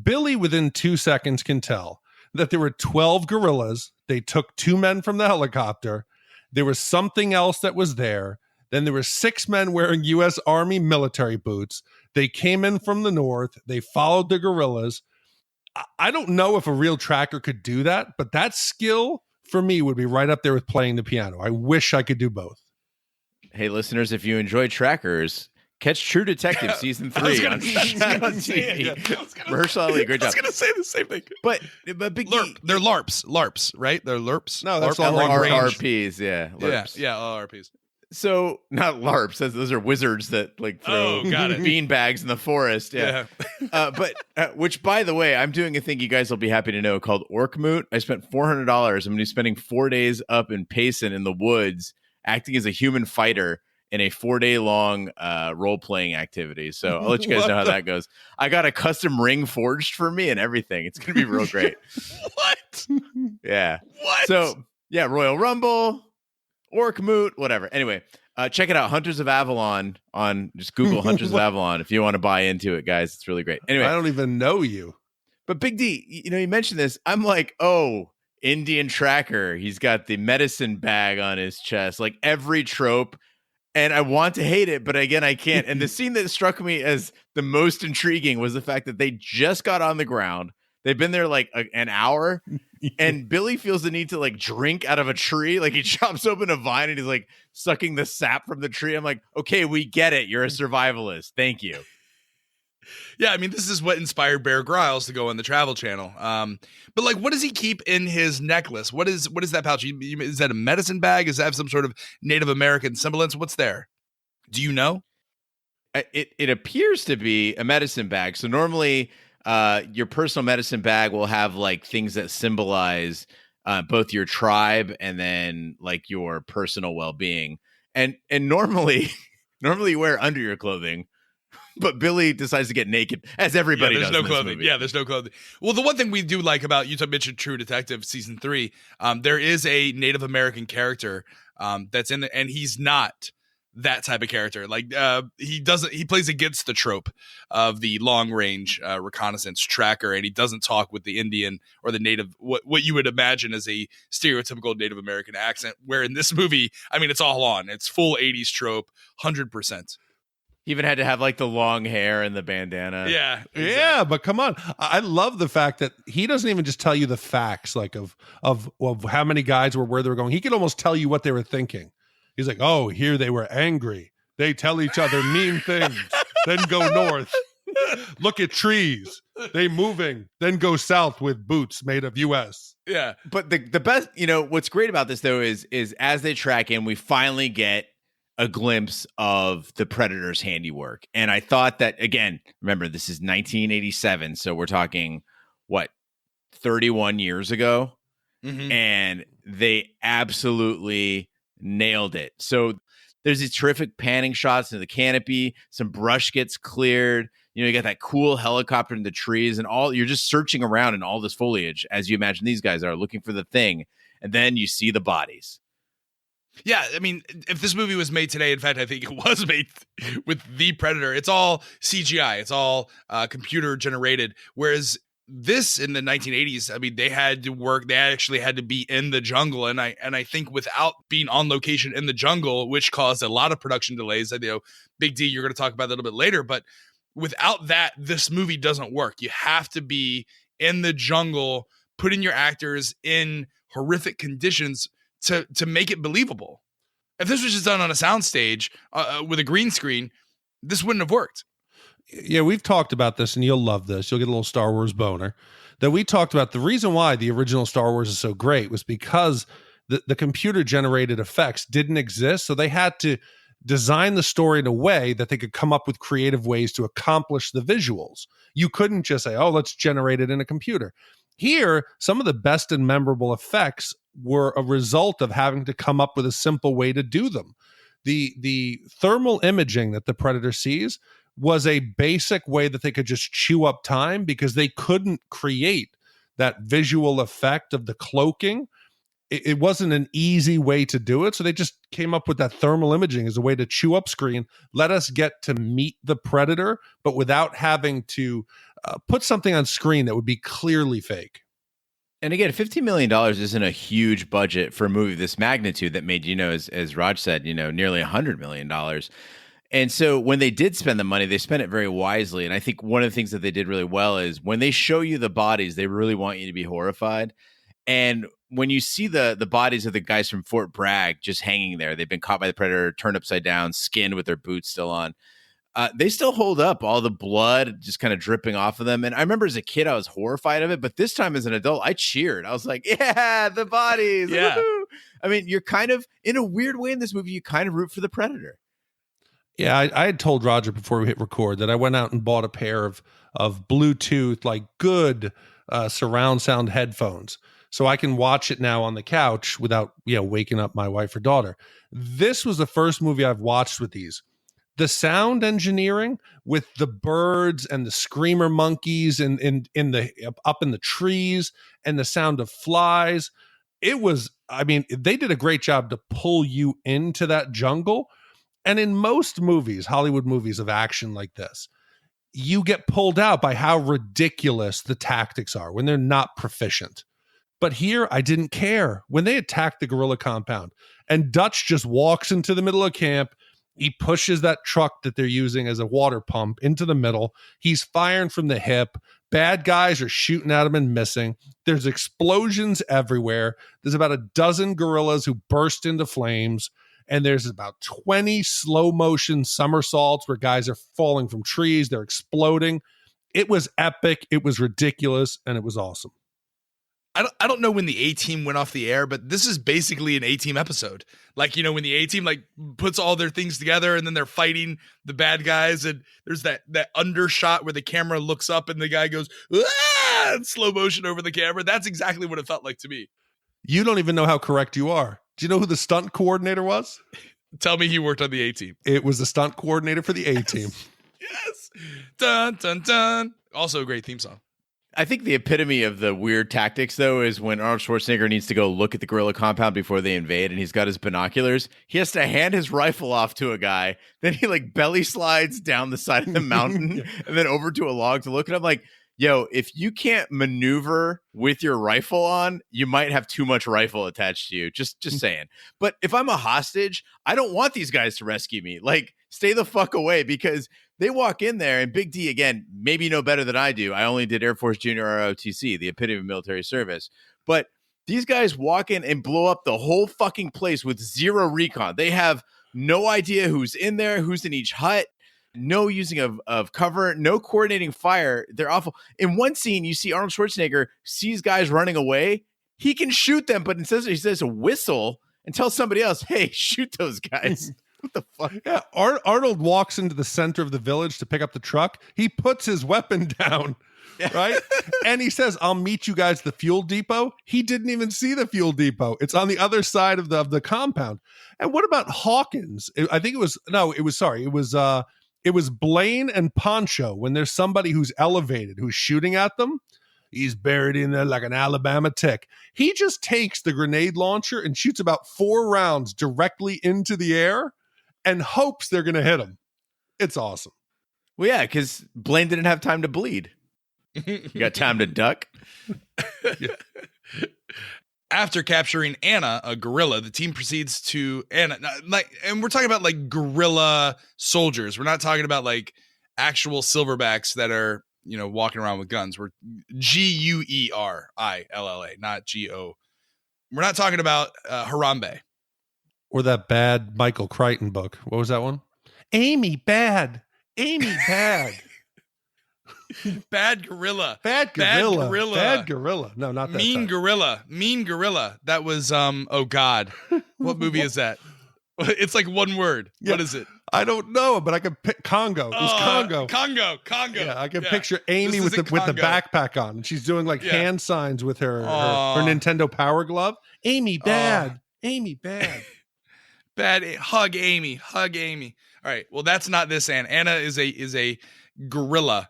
Billy, within 2 seconds, can tell that there were 12 guerrillas. They took 2 men from the helicopter. There was something else that was there. Then there were 6 men wearing U.S. Army military boots. They came in from the north. They followed the guerrillas. I don't know if a real tracker could do that, but that skill for me would be right up there with playing the piano. I wish I could do both. Hey, listeners, if you enjoy trackers, catch True Detective Season 3 on Shat on TV. Mahershala Ali, great job. I was going to say the same thing. But Big D, they're LARPs, right? They're LARPs. No, that's LARP, long range. LRPs, yeah. LARPs. Yeah, LRPs. So, not LARPs. Those are wizards that throw bean bags in the forest. Yeah. But which, by the way, I'm doing a thing you guys will be happy to know called Orc Moot. I spent $400. I'm going to be spending 4 days up in Payson in the woods, acting as a human fighter in a 4-day long role-playing activity. So I'll let you guys know how that goes. I got a custom ring forged for me and everything. It's going to be real great. What? Yeah. What? So, yeah, Royal Rumble, Orc Moot, whatever. Anyway, check it out. Hunters of Avalon just Google Hunters of Avalon if you want to buy into it, guys. It's really great. Anyway. I don't even know you. But Big D, you mentioned this. I'm like, oh, Indian tracker. He's got the medicine bag on his chest, like every trope. And I want to hate it, but again, I can't. And the scene that struck me as the most intriguing was the fact that they just got on the ground. They've been there like an hour, and Billy feels the need to like drink out of a tree. Like he chops open a vine and he's like sucking the sap from the tree. I'm like, okay, we get it. You're a survivalist. Thank you. Yeah, I mean, this is what inspired Bear Grylls to go on the Travel Channel. But like, what does he keep in his necklace? What is that pouch? Is that a medicine bag? Does that have some sort of Native American semblance? What's there? Do you know? It appears to be a medicine bag. So normally, your personal medicine bag will have like things that symbolize both your tribe and then like your personal well-being. And normally you wear under your clothing. But Billy decides to get naked, as everybody does. There's no clothing. Yeah, there's no clothing. Well, the one thing we do like about, you mentioned True Detective Season 3, there is a Native American character that's in there, and he's not that type of character. Like, he plays against the trope of the long range reconnaissance tracker, and he doesn't talk with the Indian or the Native, what you would imagine as a stereotypical Native American accent, where in this movie, I mean, it's all on. It's full 80s trope, 100%. He even had to have like the long hair and the bandana. Yeah. Exactly. Yeah, but come on. I love the fact that he doesn't even just tell you the facts like of how many guys were where they were going. He could almost tell you what they were thinking. He's like, oh, here they were angry. They tell each other mean things, then go north. Look at trees. They moving, then go south with boots made of US. Yeah. But the best, what's great about this though is as they track in, we finally get a glimpse of the Predator's handiwork. And I thought that, again, remember, this is 1987. So we're talking, 31 years ago? Mm-hmm. And they absolutely nailed it. So there's these terrific panning shots into the canopy. Some brush gets cleared. You got that cool helicopter in the trees and all. You're just searching around in all this foliage, as you imagine these guys are, looking for the thing. And then you see the bodies. Yeah, I mean, if this movie was made today, in fact, I think it was made with the Predator. It's all CGI. It's all computer generated. Whereas this in the 1980s, I mean, they had to work. They actually had to be in the jungle, and I think without being on location in the jungle, which caused a lot of production delays. Big D, you're going to talk about that a little bit later, but without that, this movie doesn't work. You have to be in the jungle, putting your actors in horrific conditions to make it believable. If this was just done on a soundstage with a green screen, this wouldn't have worked. Yeah, we've talked about this, and you'll love this. You'll get a little Star Wars boner. That we talked about the reason why the original Star Wars is so great was because the computer-generated effects didn't exist, so they had to design the story in a way that they could come up with creative ways to accomplish the visuals. You couldn't just say, oh, let's generate it in a computer. Here, some of the best and memorable effects were a result of having to come up with a simple way to do them. The thermal imaging that the Predator sees was a basic way that they could just chew up time because they couldn't create that visual effect of the cloaking. It wasn't an easy way to do it. So they just came up with that thermal imaging as a way to chew up screen, let us get to meet the Predator, but without having to put something on screen that would be clearly fake. And again, $15 million isn't a huge budget for a movie of this magnitude that made, as Raj said, nearly $100 million. And so when they did spend the money, they spent it very wisely. And I think one of the things that they did really well is when they show you the bodies, they really want you to be horrified. And when you see the bodies of the guys from Fort Bragg just hanging there, they've been caught by the Predator, turned upside down, skinned with their boots still on. They still hold up, all the blood just kind of dripping off of them. And I remember as a kid, I was horrified of it. But this time as an adult, I cheered. I was like, yeah, the bodies. Yeah. Woo-hoo. I mean, you're kind of, in a weird way in this movie, you kind of root for the Predator. Yeah, I had told Roger before we hit record that I went out and bought a pair of Bluetooth, like good surround sound headphones. So I can watch it now on the couch without, waking up my wife or daughter. This was the first movie I've watched with these. The sound engineering with the birds and the screamer monkeys and in the up in the trees and the sound of flies. It was, they did a great job to pull you into that jungle. And in most movies, Hollywood movies of action like this, you get pulled out by how ridiculous the tactics are when they're not proficient. But here, I didn't care. When they attacked the guerrilla compound and Dutch just walks into the middle of camp, he pushes that truck that they're using as a water pump into the middle. He's firing from the hip. Bad guys are shooting at him and missing. There's explosions everywhere. There's about a dozen gorillas who burst into flames. And there's about 20 slow motion somersaults where guys are falling from trees. They're exploding. It was epic. It was ridiculous. And it was awesome. I don't know when the A-Team went off the air, but this is basically an A-Team episode. Like, when the A-Team puts all their things together and then they're fighting the bad guys, and there's that undershot where the camera looks up and the guy goes, ah, in slow motion over the camera. That's exactly what it felt like to me. You don't even know how correct you are. Do you know who the stunt coordinator was? Tell me he worked on the A-Team. It was the stunt coordinator for the A-Team. Yes. Dun, dun, dun. Also a great theme song. I think the epitome of the weird tactics, though, is when Arnold Schwarzenegger needs to go look at the guerrilla compound before they invade, and he's got his binoculars. He has to hand his rifle off to a guy. Then he belly slides down the side of the mountain and then over to a log to look. And I'm like, yo, if you can't maneuver with your rifle on, you might have too much rifle attached to you. Just saying. But if I'm a hostage, I don't want these guys to rescue me. Stay the fuck away, because they walk in there, and Big D, again, maybe you know better than I do. I only did Air Force Junior ROTC, the epitome of military service. But these guys walk in and blow up the whole fucking place with zero recon. They have no idea who's in there, who's in each hut, no using of cover, no coordinating fire. They're awful. In one scene, you see Arnold Schwarzenegger sees guys running away. He can shoot them, but instead he says a whistle and tells somebody else, hey, shoot those guys. What the fuck? Yeah, Arnold walks into the center of the village to pick up the truck. He puts his weapon down, right? And he says, I'll meet you guys at the fuel depot. He didn't even see the fuel depot. It's on the other side of the compound. And what about Hawkins? It was Blain and Poncho when there's somebody who's elevated, who's shooting at them. He's buried in there like an Alabama tick. He just takes the grenade launcher and shoots about 4 rounds directly into the air and hopes they're going to hit him. It's awesome. Well, yeah, because Blaine didn't have time to bleed. You got time to duck? After capturing Anna, a gorilla, the team proceeds to and we're talking about gorilla soldiers. We're not talking about actual silverbacks that are, walking around with guns. We're Guerilla, not Go. We're not talking about Harambe. Or that bad Michael Crichton book. What was that one? Amy bad. Bad gorilla. Bad gorilla. No, not that. Mean gorilla. That was oh God. What movie is that? It's like one word. Yeah. What is it? I don't know, but I can pick Congo. It was Congo. Congo. Yeah, I can picture Amy This with the isn't Congo. backpack on. And she's doing like Yeah. hand signs with her Aw. Nintendo Power Glove. Amy, bad. Amy, bad. Bad. Hug Amy. All right. Well, that's not this Anna. Anna is a gorilla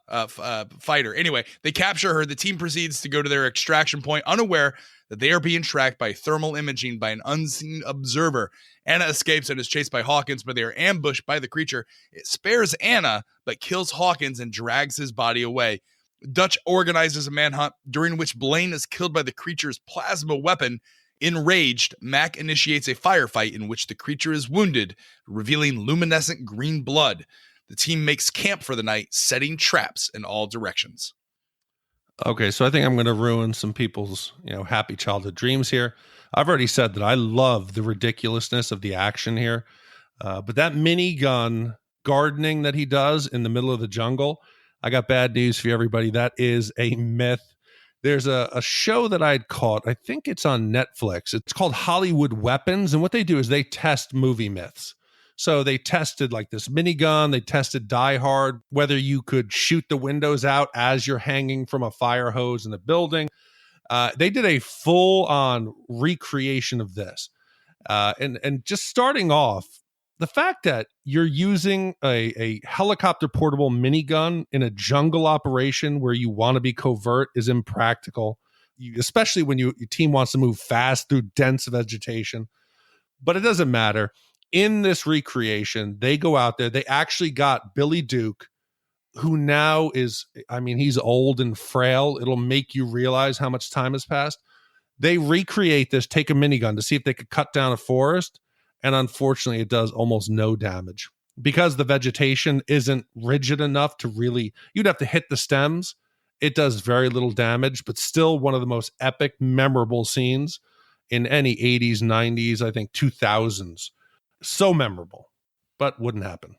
fighter. Anyway, they capture her. The team proceeds to go to their extraction point, unaware that they are being tracked by thermal imaging by an unseen observer. Anna escapes and is chased by Hawkins, but they are ambushed by the creature. It spares Anna, but kills Hawkins and drags his body away. Dutch organizes a manhunt, during which Blain is killed by the creature's plasma weapon. Enraged, Mac initiates a firefight in which the creature is wounded, revealing luminescent green blood. The team makes camp for the night, setting traps in all directions. Okay, so I think I'm going to ruin some people's, happy childhood dreams here. I've already said that I love the ridiculousness of the action here, but that minigun gardening that he does in the middle of the jungle, I got bad news for you, everybody. That is a myth. There's a show that I'd caught. I think it's on Netflix. It's called Hollywood Weapons, and what they do is they test movie myths. So they tested like this minigun. They tested Die Hard, whether you could shoot the windows out as you're hanging from a fire hose in a building. They did a full-on recreation of this. And just starting off, the fact that you're using a helicopter portable minigun in a jungle operation where you want to be covert is impractical, especially when your team wants to move fast through dense vegetation. But it doesn't matter. In this recreation, they go out there. They actually got Billy Duke, who now is, he's old and frail. It'll make you realize how much time has passed. They recreate this, take a minigun to see if they could cut down a forest. And unfortunately, it does almost no damage because the vegetation isn't rigid enough to really, you'd have to hit the stems. It does very little damage, but still one of the most epic, memorable scenes in any 80s, 90s, I think 2000s. So memorable, but wouldn't happen.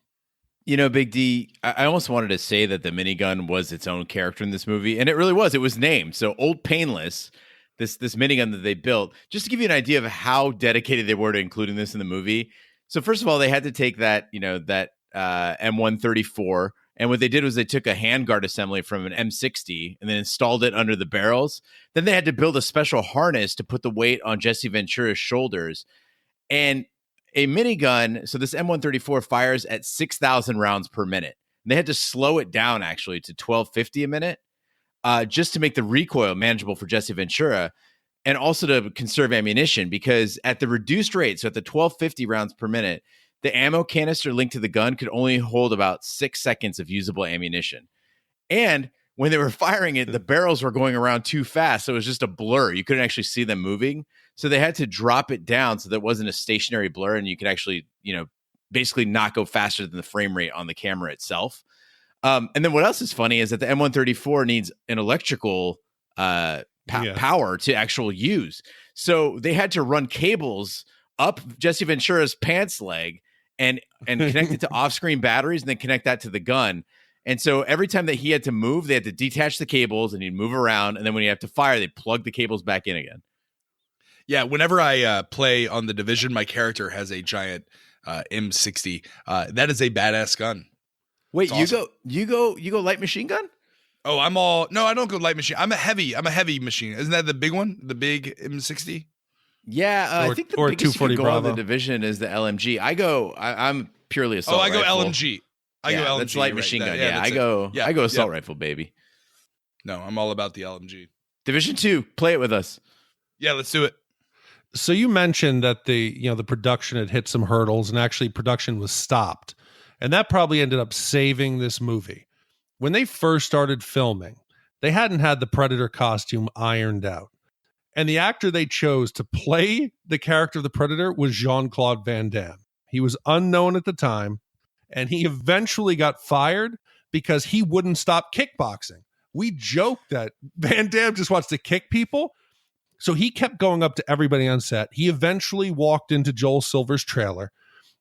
Big D, I almost wanted to say that the minigun was its own character in this movie, and it really was. It was named. So Old Painless, this minigun that they built, just to give you an idea of how dedicated they were to including this in the movie. So first of all, they had to take that M134, and what they did was they took a handguard assembly from an M60 and then installed it under the barrels. Then they had to build a special harness to put the weight on Jesse Ventura's shoulders. And a minigun, so this M134 fires at 6,000 rounds per minute. And they had to slow it down actually to 1,250 a minute, just to make the recoil manageable for Jesse Ventura, and also to conserve ammunition, because at the reduced rate, so at the 1,250 rounds per minute, the ammo canister linked to the gun could only hold about 6 seconds of usable ammunition. And when they were firing it, the barrels were going around too fast, so it was just a blur. You couldn't actually see them moving. So they had to drop it down so that it wasn't a stationary blur, and you could actually, basically not go faster than the frame rate on the camera itself. And then what else is funny is that the M134 needs an electrical power to actually use. So they had to run cables up Jesse Ventura's pants leg and connect it to off-screen batteries and then connect that to the gun. And so every time that he had to move, they had to detach the cables and he'd move around. And then when you have to fire, they plug the cables back in again. Yeah, whenever I play on the Division, my character has a giant M60. That is a badass gun. Wait, you go light machine gun? Oh, no, I don't go light machine. I'm a heavy machine. Isn't that the big one? The big M60? Yeah, I think the biggest you can go on the Division is the LMG. I'm purely assault rifle. I go LMG. I go LMG. That's light machine gun. I go assault rifle, baby. No, I'm all about the LMG. Division 2, play it with us. Yeah, let's do it. So you mentioned that the production had hit some hurdles, and actually production was stopped. And that probably ended up saving this movie. When they first started filming, they hadn't had the Predator costume ironed out. And the actor they chose to play the character of the Predator was Jean-Claude Van Damme. He was unknown at the time, and he eventually got fired because he wouldn't stop kickboxing. We joke that Van Damme just wants to kick people. So he kept going up to everybody on set. He eventually walked into Joel Silver's trailer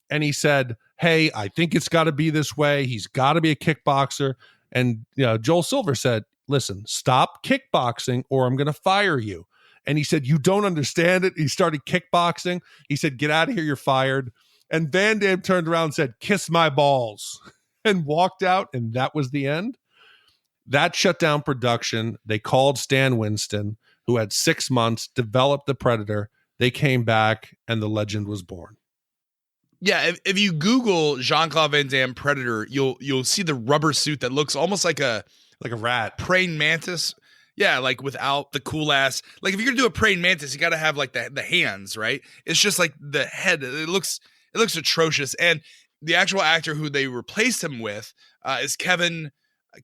and he said, "Hey, I think it's got to be this way. He's got to be a kickboxer." And Joel Silver said, "Listen, stop kickboxing or I'm going to fire you." And he said, "You don't understand it." He started kickboxing. He said, "Get out of here. You're fired." And Van Damme turned around and said, "Kiss my balls," and walked out, and that was the end. That shut down production. They called Stan Winston, who had 6 months, developed the Predator. They came back, and the legend was born. Yeah, if you Google Jean-Claude Van Damme Predator, you'll see the rubber suit that looks almost like a rat, praying mantis. Yeah, like without the cool ass. Like if you're gonna do a praying mantis, you got to have like the hands, right? It's just like the head. It looks atrocious. And the actual actor who they replaced him with is Kevin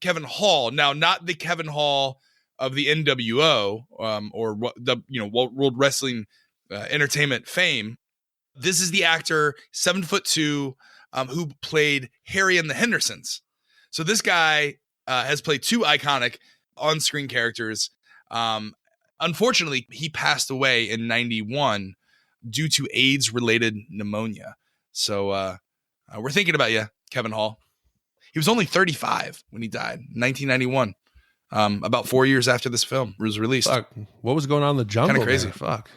Hall. Now, not the Kevin Hall of the NWO or the World Wrestling Entertainment fame. This is the actor, 7'2", who played Harry in the Hendersons. So this guy has played two iconic on-screen characters. Unfortunately, he passed away in 91 due to AIDS-related pneumonia. So we're thinking about you, Kevin Hall. He was only 35 when he died, 1991. About 4 years after this film was released. Fuck. What was going on in the jungle? Kind of crazy. Man? Fuck.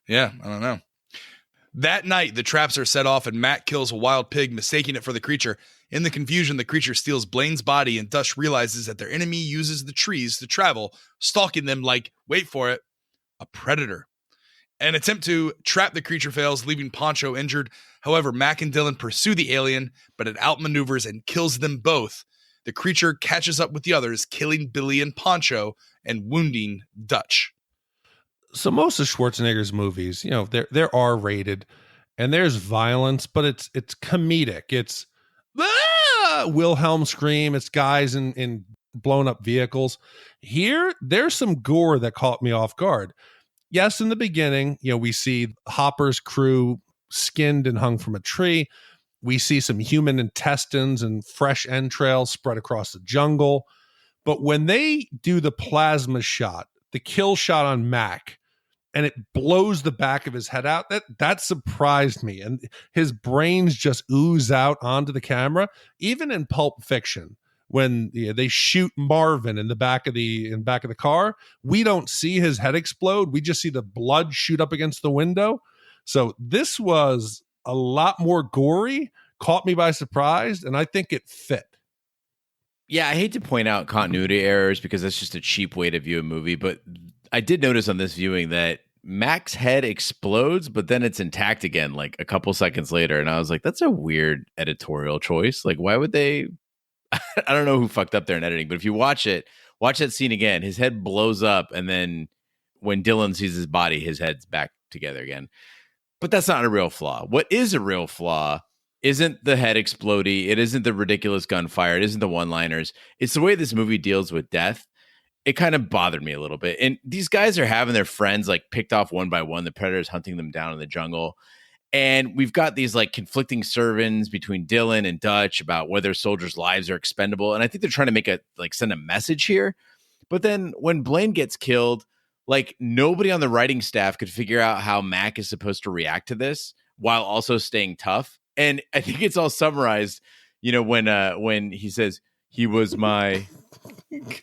Yeah, I don't know. That night, the traps are set off and Mac kills a wild pig, mistaking it for the creature. In the confusion, the creature steals Blain's body and Dutch realizes that their enemy uses the trees to travel, stalking them like, wait for it, a predator. An attempt to trap the creature fails, leaving Poncho injured. However, Mac and Dylan pursue the alien, but it outmaneuvers and kills them both. The creature catches up with the others, killing Billy and Poncho and wounding Dutch. So most of Schwarzenegger's movies, they're R-rated, and there's violence, but it's comedic. It's Wilhelm scream. It's guys in blown up vehicles. Here, there's some gore that caught me off guard. Yes, in the beginning, we see Hopper's crew skinned and hung from a tree. We see some human intestines and fresh entrails spread across the jungle. But when they do the plasma shot, the kill shot on Mac, and it blows the back of his head out, that surprised me. And his brains just ooze out onto the camera. Even in Pulp Fiction, when they shoot Marvin in the back of the car, we don't see his head explode. We just see the blood shoot up against the window. So this was a lot more gory, caught me by surprise, and I think it fit. Yeah, I hate to point out continuity errors because that's just a cheap way to view a movie, but I did notice on this viewing that Mac's head explodes, but then it's intact again like a couple seconds later. And I was like, that's a weird editorial choice. Like, why would they? I don't know who fucked up there in editing, but if you watch that scene again, his head blows up. And then when Dylan sees his body, his head's back together again. But that's not a real flaw. What is a real flaw isn't the head exploding. It isn't the ridiculous gunfire. It isn't the one-liners. It's the way this movie deals with death. It kind of bothered me a little bit. And these guys are having their friends like picked off one by one. The Predator's hunting them down in the jungle. And we've got these like conflicting sermons between Dylan and Dutch about whether soldiers' lives are expendable. And I think they're trying to send a message here. But then when Blain gets killed, like nobody on the writing staff could figure out how Mac is supposed to react to this while also staying tough. And I think it's all summarized, when he says, he was my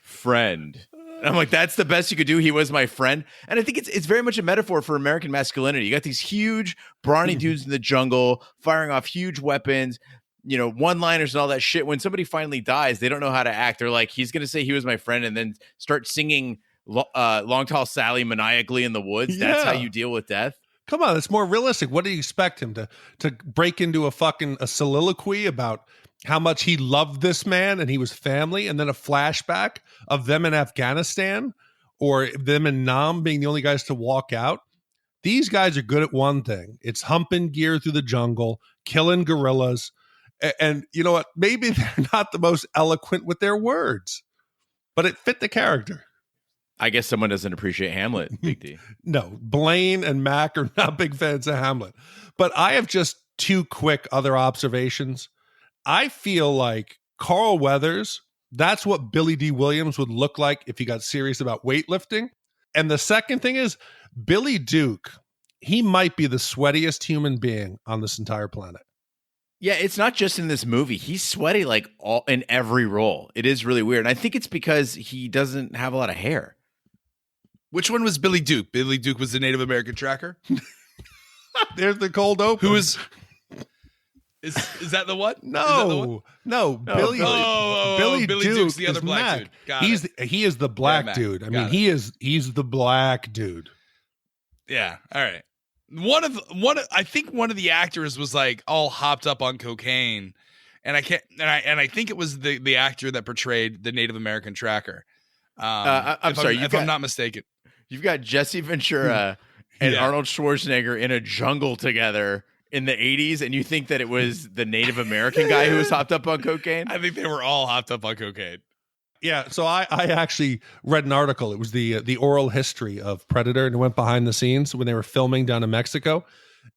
friend. And I'm like, that's the best you could do. He was my friend. And I think it's very much a metaphor for American masculinity. You got these huge brawny dudes in the jungle firing off huge weapons, one-liners and all that shit. When somebody finally dies, they don't know how to act. They're like, he's going to say he was my friend and then start singing Long Tall Sally maniacally in the woods. That's how you deal with death. Come on, it's more realistic. What do you expect him to break into a soliloquy about how much he loved this man and he was family, and then a flashback of them in Afghanistan or them in Nam being the only guys to walk out? These guys are good at one thing. It's humping gear through the jungle, killing gorillas. And you know what? Maybe they're not the most eloquent with their words, but it fit the character. I guess someone doesn't appreciate Hamlet, Big D. No, Blain and Mac are not big fans of Hamlet. But I have just two quick other observations. I feel like Carl Weathers, that's what Billy D. Williams would look like if he got serious about weightlifting. And the second thing is, Billy Duke, he might be the sweatiest human being on this entire planet. Yeah, it's not just in this movie. He's sweaty like all in every role. It is really weird. And I think it's because he doesn't have a lot of hair. Which one was Billy Duke? Billy Duke was the Native American tracker. There's the cold open. Is that the one? Is that the one? No, Billy. Billy Duke's the other is black Mac. dude. Got He is the black Mac. dude. I Got mean, it. he's the black dude. Yeah. All right. I think one of the actors was like all hopped up on cocaine, and I think it was the actor that portrayed the Native American tracker. I'm sorry, I'm not mistaken. You've got Jesse Ventura and Arnold Schwarzenegger in a jungle together in the 80s, and you think that it was the Native American guy who was hopped up on cocaine? I think they were all hopped up on cocaine. Yeah, so I actually read an article. It was the oral history of Predator, and it went behind the scenes when they were filming down in Mexico.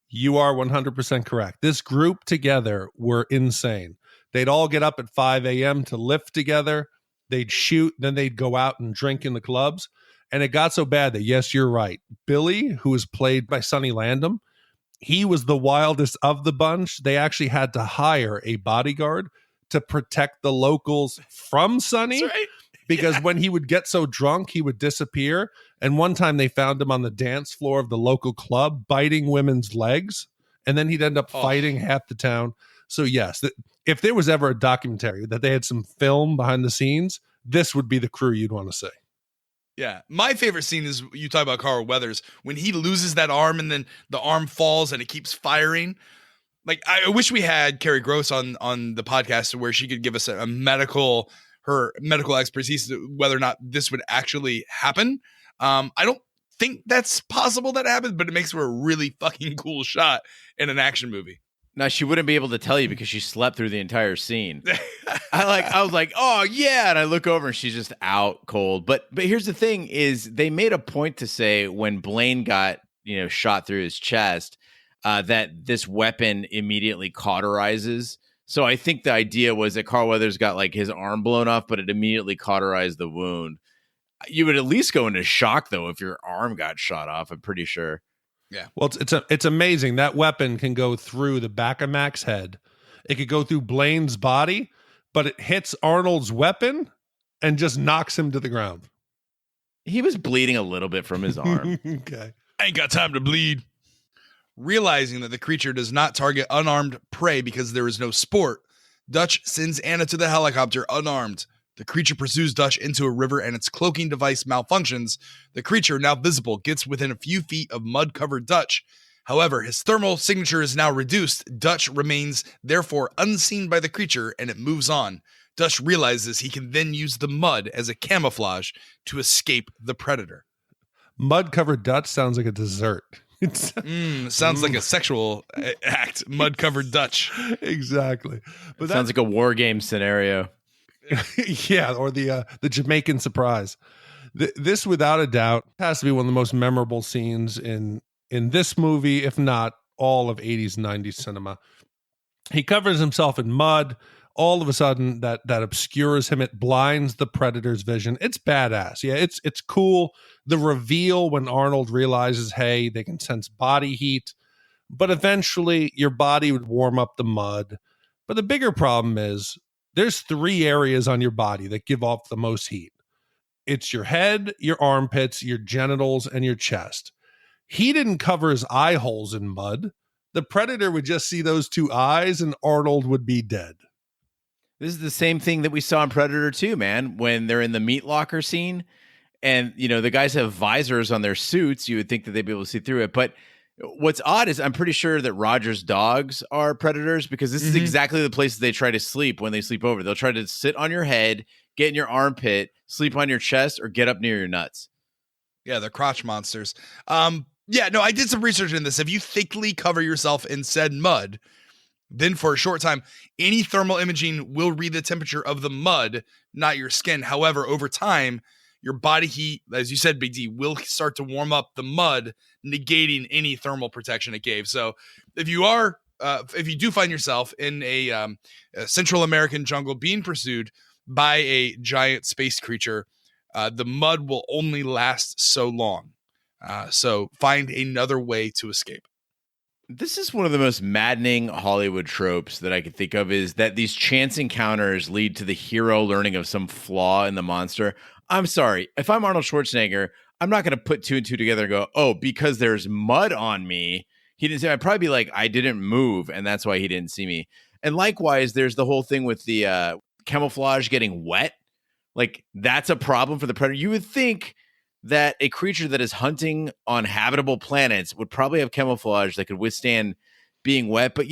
You are 100% correct. This group together were insane. They'd all get up at 5 a.m. to lift together. They'd shoot, then they'd go out and drink in the clubs. And it got so bad that, yes, you're right. Billy, who was played by Sonny Landham, he was the wildest of the bunch. They actually had to hire a bodyguard to protect the locals from Sonny. That's right. Because when he would get so drunk, he would disappear. And one time they found him on the dance floor of the local club, biting women's legs. And then he'd end up fighting half the town. So yes, if there was ever a documentary that they had some film behind the scenes, this would be the crew you'd want to see. Yeah. My favorite scene is you talk about Carl Weathers when he loses that arm and then the arm falls and it keeps firing. Like, I wish we had Carrie Gross on the podcast where she could give us her medical expertise, whether or not this would actually happen. I don't think that's possible that happens, but it makes for a really fucking cool shot in an action movie. Now, she wouldn't be able to tell you because she slept through the entire scene. I was like, oh yeah, and I look over and she's just out cold. But here's the thing: is they made a point to say when Blain got shot through his chest that this weapon immediately cauterizes. So I think the idea was that Carl Weathers got like his arm blown off, but it immediately cauterized the wound. You would at least go into shock though if your arm got shot off. I'm pretty sure. Yeah. Well, it's amazing. That weapon can go through the back of Mac's head. It could go through Blain's body, but it hits Arnold's weapon and just knocks him to the ground. He was bleeding a little bit from his arm. Okay. I ain't got time to bleed. Realizing that the creature does not target unarmed prey because there is no sport, Dutch sends Anna to the helicopter unarmed. The creature pursues Dutch into a river and its cloaking device malfunctions. The creature, now visible, gets within a few feet of mud-covered Dutch. However, his thermal signature is now reduced. Dutch remains, therefore, unseen by the creature, and it moves on. Dutch realizes he can then use the mud as a camouflage to escape the predator. Mud-covered Dutch sounds like a dessert. Sounds like a sexual act. Mud-covered Dutch. Exactly. But sounds like a war game scenario. Yeah, or the Jamaican surprise. This, without a doubt, has to be one of the most memorable scenes in this movie, if not all of 80s and 90s cinema. He covers himself in mud. All of a sudden, that obscures him. It blinds the predator's vision. It's badass. Yeah, it's cool. The reveal when Arnold realizes, hey, they can sense body heat. But eventually, your body would warm up the mud. But the bigger problem is, there's 3 areas on your body that give off the most heat. It's your head, your armpits, your genitals, and your chest. He didn't cover his eye holes in mud. The predator would just see those 2 eyes and Arnold would be dead. This is the same thing that we saw in Predator 2, man, when they're in the meat locker scene and, the guys have visors on their suits. You would think that they'd be able to see through it. But what's odd is I'm pretty sure that Roger's dogs are predators because this is exactly the places they try to sleep when they sleep over. They'll try to sit on your head, get in your armpit, sleep on your chest, or get up near your nuts. Yeah, they're crotch monsters. Yeah, no, I did some research in this. If you thickly cover yourself in said mud, then for a short time, any thermal imaging will read the temperature of the mud, not your skin. However, over time, your body heat, as you said, Big D, will start to warm up the mud, negating any thermal protection it gave. So if you do find yourself in a Central American jungle being pursued by a giant space creature, the mud will only last so long. So find another way to escape. This is one of the most maddening Hollywood tropes that I could think of, is that these chance encounters lead to the hero learning of some flaw in the monster. I'm sorry. If I'm Arnold Schwarzenegger, I'm not going to put 2 and 2 together and go, oh, because there's mud on me, he didn't see me, I'd probably be like, I didn't move, and that's why he didn't see me. And likewise, there's the whole thing with the camouflage getting wet. Like, that's a problem for the predator. You would think that a creature that is hunting on habitable planets would probably have camouflage that could withstand being wet. But,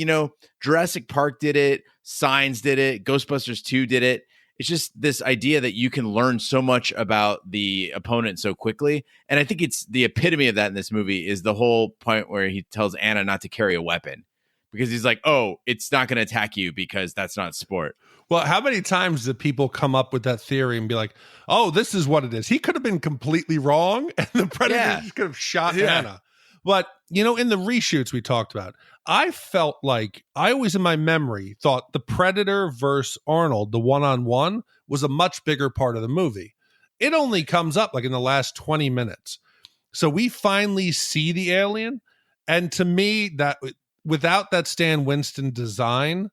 Jurassic Park did it. Signs did it. Ghostbusters 2 did it. It's just this idea that you can learn so much about the opponent so quickly. And I think it's the epitome of that in this movie is the whole point where he tells Anna not to carry a weapon because he's like, oh, it's not going to attack you because that's not sport. Well, how many times do people come up with that theory and be like, oh, this is what it is? He could have been completely wrong and the predator just could have shot Anna. But, in the reshoots we talked about, I felt like I always in my memory thought the Predator versus Arnold, the one-on-one, was a much bigger part of the movie. It only comes up like in the last 20 minutes. So we finally see the alien. And to me, that without that Stan Winston design,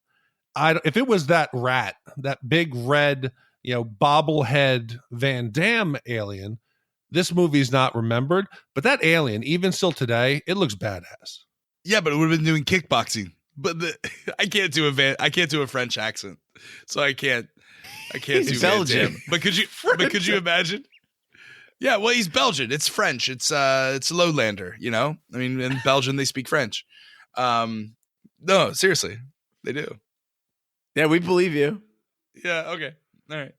if it was that rat, that big red, bobblehead Van Damme alien, this movie's not remembered. But that alien, even still today, it looks badass. Yeah, but it would have been doing kickboxing. But I can't do a French accent, so I can't He's do Belgian. But could you imagine? Yeah, well, he's Belgian. It's French. It's lowlander. I mean, in Belgium they speak French. No, seriously, they do. Yeah, we believe you. Yeah. Okay. All right.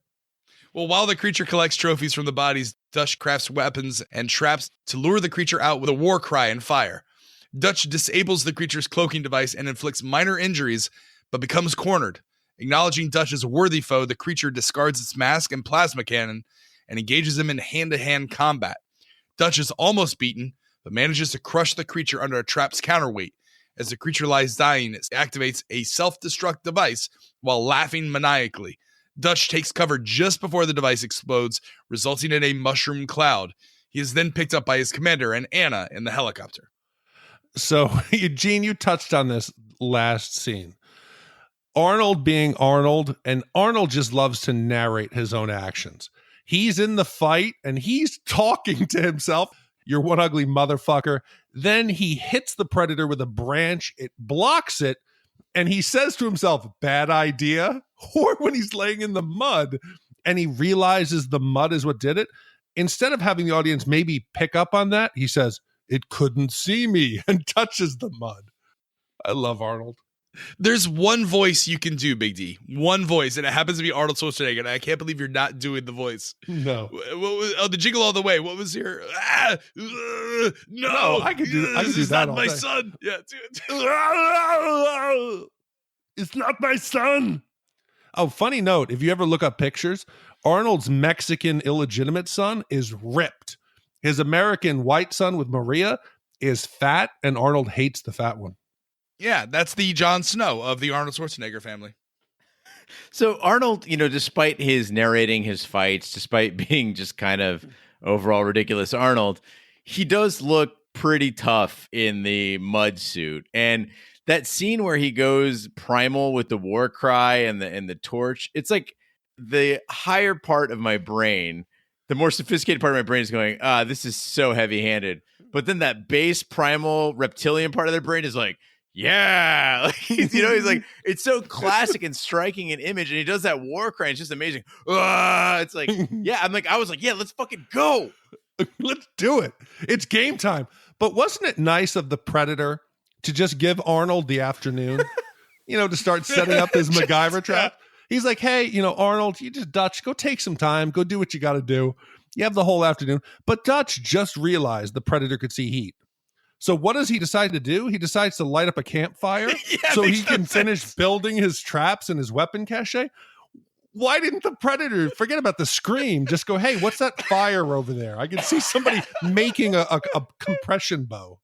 Well, while the creature collects trophies from the bodies, Dutch crafts weapons and traps to lure the creature out with a war cry and fire. Dutch disables the creature's cloaking device and inflicts minor injuries, but becomes cornered. Acknowledging Dutch as a worthy foe, the creature discards its mask and plasma cannon and engages him in hand-to-hand combat. Dutch is almost beaten, but manages to crush the creature under a trap's counterweight. As the creature lies dying, it activates a self-destruct device while laughing maniacally. Dutch takes cover just before the device explodes, resulting in a mushroom cloud. He is then picked up by his commander and Anna in the helicopter. So, Eugene, you touched on this last scene. Arnold being Arnold, and Arnold just loves to narrate his own actions. He's in the fight, and he's talking to himself. You're one ugly motherfucker. Then he hits the predator with a branch. It blocks it, and he says to himself, bad idea. Or when he's laying in the mud, and he realizes the mud is what did it, instead of having the audience maybe pick up on that, he says, it couldn't see me, and touches the mud. I love Arnold. There's one voice you can do, Big D. One voice, and it happens to be Arnold Schwarzenegger, and I can't believe you're not doing the voice. No. The Jingle All the Way. What was your... no, I can do this is that not all my day. son. Yeah, dude. It's not my son. Oh, funny note. If you ever look up pictures, Arnold's Mexican illegitimate son is ripped. His American white son with Maria is fat, and Arnold hates the fat one. Yeah, that's the Jon Snow of the Arnold Schwarzenegger family. So Arnold, despite his narrating his fights, despite being just kind of overall ridiculous Arnold, he does look pretty tough in the mud suit. And that scene where he goes primal with the war cry and the torch, it's like the higher part of my brain, the more sophisticated part of my brain is going, this is so heavy-handed. But then that base primal reptilian part of their brain is like, yeah, he's like, it's so classic and striking an image, and he does that war cry. It's just amazing. It's like, yeah, I was like, yeah, let's fucking go. Let's do it. It's game time. But wasn't it nice of the Predator to just give Arnold the afternoon, to start setting up his MacGyver trap? He's like, hey, Arnold, you just Dutch, go take some time, go do what you got to do. You have the whole afternoon. But Dutch just realized the Predator could see heat. So what does he decide to do? He decides to light up a campfire so he can finish building his traps and his weapon cache. Why didn't the Predator, forget about the scream, just go, hey, what's that fire over there? I can see somebody making a compression bow.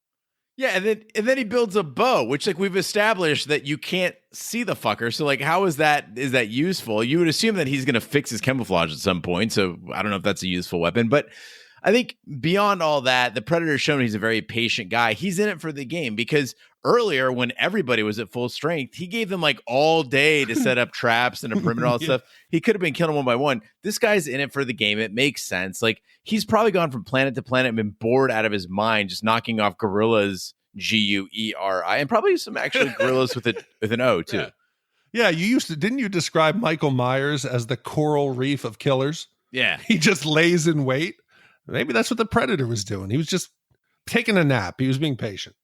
Yeah, and then he builds a bow, which we've established that you can't see the fucker. So how is that useful? You would assume that he's going to fix his camouflage at some point. So I don't know if that's a useful weapon, but I think beyond all that, the Predator's shown he's a very patient guy. He's in it for the game because earlier when everybody was at full strength, he gave them all day to set up traps and a perimeter, all that stuff. He could have been killing one by one. This guy's in it for the game. It makes sense. He's probably gone from planet to planet and been bored out of his mind, just knocking off gorillas, Gueri, and probably some actually gorillas with an O too. Yeah, didn't you describe Michael Myers as the coral reef of killers? Yeah. He just lays in wait. Maybe that's what the Predator was doing. He was just taking a nap. He was being patient.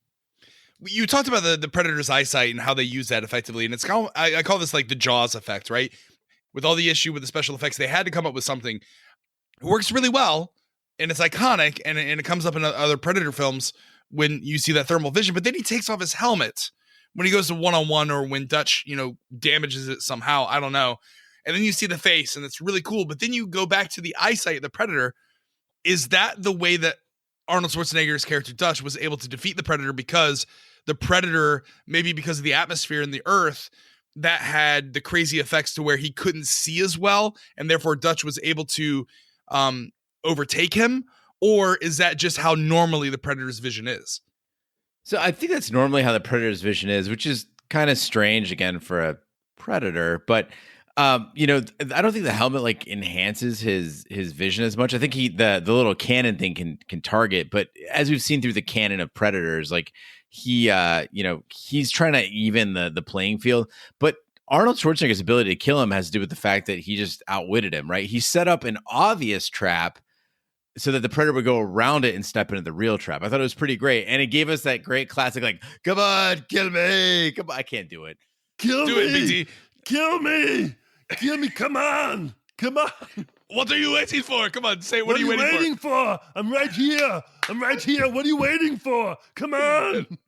You talked about the Predator's eyesight and how they use that effectively. And it's kind of, I call this like the Jaws effect, right? With all the issue with the special effects, they had to come up with something. It works really well and it's iconic, and it comes up in other Predator films when you see that thermal vision. But then he takes off his helmet when he goes to one-on-one, or when Dutch, damages it somehow. I don't know. And then you see the face, and it's really cool. But then you go back to the eyesight of the Predator. Is that the way that Arnold Schwarzenegger's character Dutch was able to defeat the Predator? Because the Predator, maybe because of the atmosphere and the Earth, that had the crazy effects to where he couldn't see as well, and therefore Dutch was able to overtake him? Or is that just how normally the Predator's vision is? So I think that's normally how the Predator's vision is, which is kind of strange again for a Predator. But I don't think the helmet like enhances his vision as much. I think the little cannon thing can target, but as we've seen through the canon of Predators, like he's trying to even the playing field. But Arnold Schwarzenegger's ability to kill him has to do with the fact that he just outwitted him, right? He set up an obvious trap so that the Predator would go around it and step into the real trap. I thought it was pretty great. And it gave us that great classic, like, come on, kill me. Come on. I can't do it. Kill Do me. it, Big D. Kill me. Kill me. Come on. Come on. What are you waiting for? Come on, say, What are you waiting for? I'm right here. What are you waiting for? Come on.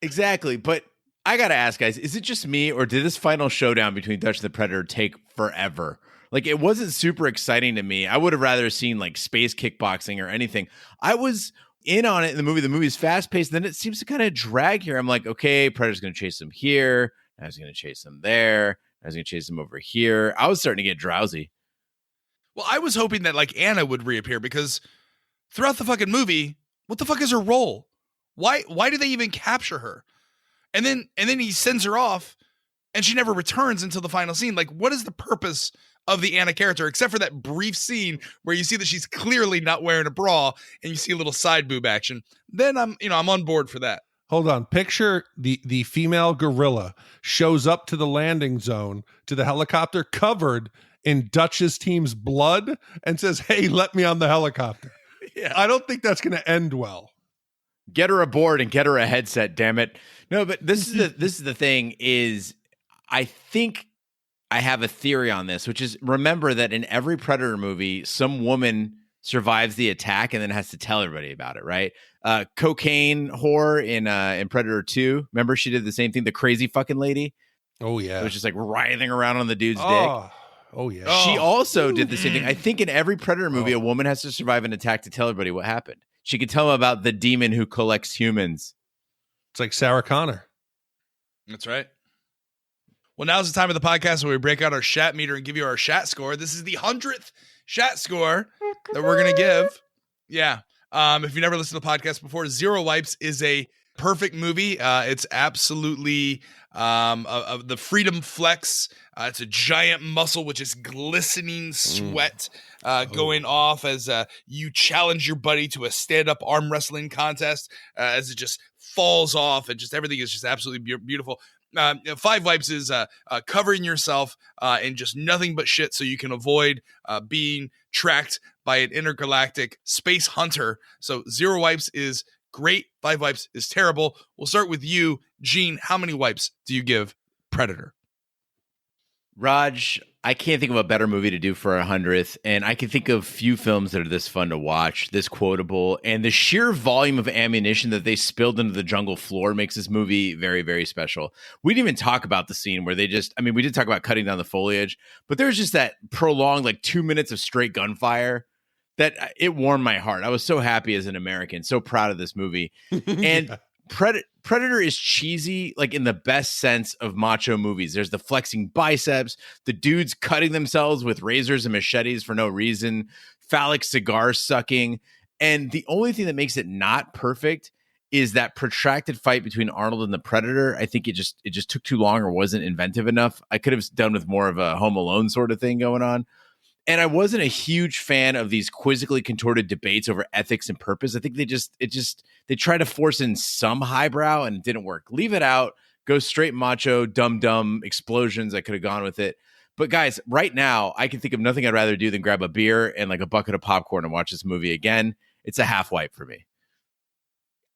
Exactly. But I got to ask, guys, is it just me, or did this final showdown between Dutch and the Predator take forever? Like, it wasn't super exciting to me. I would have rather seen like space kickboxing or anything. I was in on it in the movie. The movie's fast paced. Then it seems to kind of drag here. I'm like, okay, Predator's going to chase him here. I was going to chase him there. I was going to chase him over here. I was starting to get drowsy. Well, I was hoping that like Anna would reappear, because throughout the fucking movie, what the fuck is her role? Why do they even capture her? And then he sends her off, and she never returns until the final scene. Like, what is the purpose of the Anna character, except for that brief scene where you see that she's clearly not wearing a bra and you see a little side boob action? Then I'm on board for that. Hold on. Picture the female gorilla shows up to the landing zone, to the helicopter, covered in Dutch's team's blood, and says, hey, let me on the helicopter. Yeah. I don't think that's going to end well. Get her aboard and get her a headset, damn it. No, but this is the thing is, I think I have a theory on this, which is, remember that in every Predator movie, some woman survives the attack and then has to tell everybody about it, right? Cocaine whore in Predator 2. Remember, she did the same thing, the crazy fucking lady? Oh, yeah. It was just like writhing around on the dude's dick. Oh, yeah. She also did the same thing. I think in every Predator movie, a woman has to survive an attack to tell everybody what happened. She could tell them about the demon who collects humans. It's like Sarah Connor. That's right. Well, now's the time of the podcast where we break out our Shat meter and give you our Shat score. This is the 100th Shat score that we're going to give. Yeah. If you never listened to the podcast before, Zero Wipes is a perfect movie. It's absolutely the freedom flex. It's a giant muscle with just glistening sweat going off as you challenge your buddy to a stand-up arm wrestling contest as it just falls off, and just everything is just absolutely beautiful. 5 Wipes is covering yourself in just nothing but shit so you can avoid being tracked by an intergalactic space hunter. So 0 Wipes is great. 5 Wipes is terrible. We'll start with you, Gene. How many wipes do you give Predator? Raj, I can't think of a better movie to do for 100th, and I can think of few films that are this fun to watch, this quotable, and the sheer volume of ammunition that they spilled into the jungle floor makes this movie very, very special. We didn't even talk about the scene where we did talk about cutting down the foliage, but there's just that prolonged, 2 minutes of straight gunfire that it warmed my heart. I was so happy as an American, so proud of this movie. And Predator is cheesy, in the best sense of macho movies. There's the flexing biceps, the dudes cutting themselves with razors and machetes for no reason, phallic cigar sucking. And the only thing that makes it not perfect is that protracted fight between Arnold and the Predator. I think it just took too long or wasn't inventive enough. I could have done with more of a Home Alone sort of thing going on. And I wasn't a huge fan of these quizzically contorted debates over ethics and purpose. I think they try to force in some highbrow and it didn't work. Leave it out. Go straight macho, dumb explosions. I could have gone with it. But guys, right now, I can think of nothing I'd rather do than grab a beer and like a bucket of popcorn and watch this movie again. It's a half wipe for me.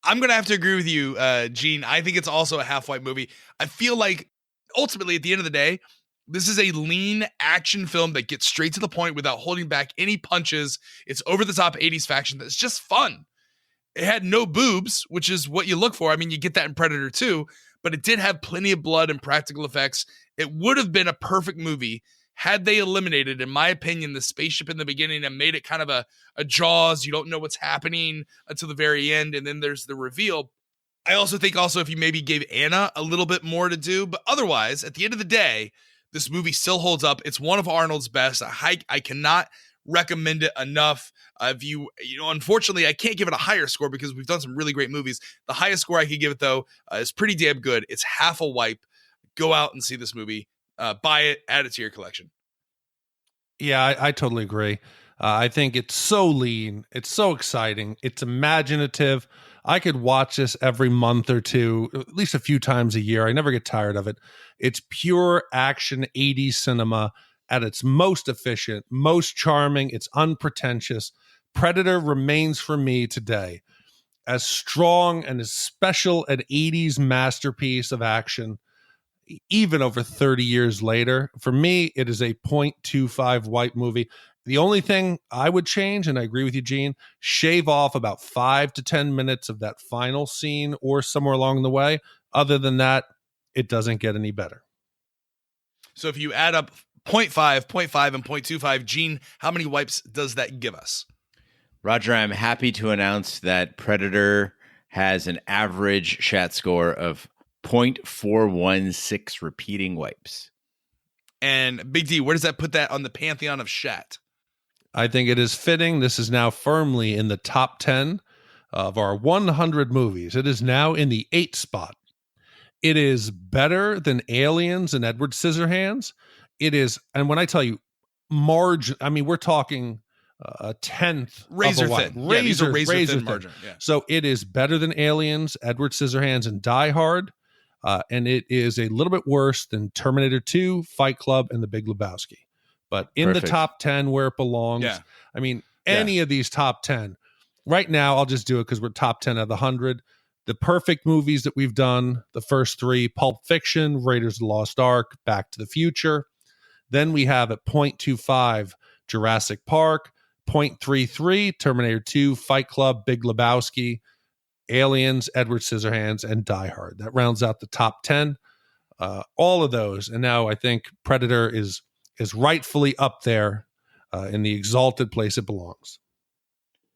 I'm going to have to agree with you, Gene. I think it's also a half-white movie. I feel like ultimately at the end of the day, this is a lean action film that gets straight to the point without holding back any punches. It's over-the-top 80s faction that's just fun. It had no boobs, which is what you look for. I mean, you get that in Predator 2, but it did have plenty of blood and practical effects. It would have been a perfect movie had they eliminated, in my opinion, the spaceship in the beginning and made it kind of a Jaws. You don't know what's happening until the very end, and then there's the reveal. I also think if you maybe gave Anna a little bit more to do, but otherwise, at the end of the day, this movie still holds up. It's one of Arnold's best. I cannot recommend it enough. Unfortunately, I can't give it a higher score because we've done some really great movies. The highest score I could give it, though, is pretty damn good. It's half a wipe. Go out and see this movie. Buy it, add it to your collection. Yeah, I totally agree. I think it's so lean. It's so exciting. It's imaginative. I could watch this every month or two, at least a few times a year. I never get tired of it. It's pure action 80s cinema at its most efficient, most charming. It's unpretentious. Predator remains for me today as strong and as special an 80s masterpiece of action, even over 30 years later. For me, it is a 0.25 white movie. The only thing I would change, and I agree with you, Gene, shave off about 5 to 10 minutes of that final scene or somewhere along the way. Other than that, it doesn't get any better. So if you add up 0.5, 0.5, and 0.25, Gene, how many wipes does that give us? Roger, I'm happy to announce that Predator has an average Shat score of 0.416 repeating wipes. And Big D, where does that put that on the pantheon of Shat? I think it is fitting. This is now firmly in the top 10 of our 100 movies. It is now in the 8th spot. It is better than Aliens and Edward Scissorhands. It is, and when I tell you margin, I mean, we're talking a tenth razor of a thin. white. These are razor thin margin. Yeah. So it is better than Aliens, Edward Scissorhands, and Die Hard. And it is a little bit worse than Terminator 2, Fight Club, and The Big Lebowski. But in the top 10 where it belongs. Yeah. I mean, any of these top 10. Right now, I'll just do it because we're top 10 out of the 100. The perfect movies that we've done, the first 3, Pulp Fiction, Raiders of the Lost Ark, Back to the Future. Then we have at 0.25, Jurassic Park, 0.33, Terminator 2, Fight Club, Big Lebowski, Aliens, Edward Scissorhands, and Die Hard. That rounds out the top 10. All of those. And now I think Predator is rightfully up there in the exalted place it belongs.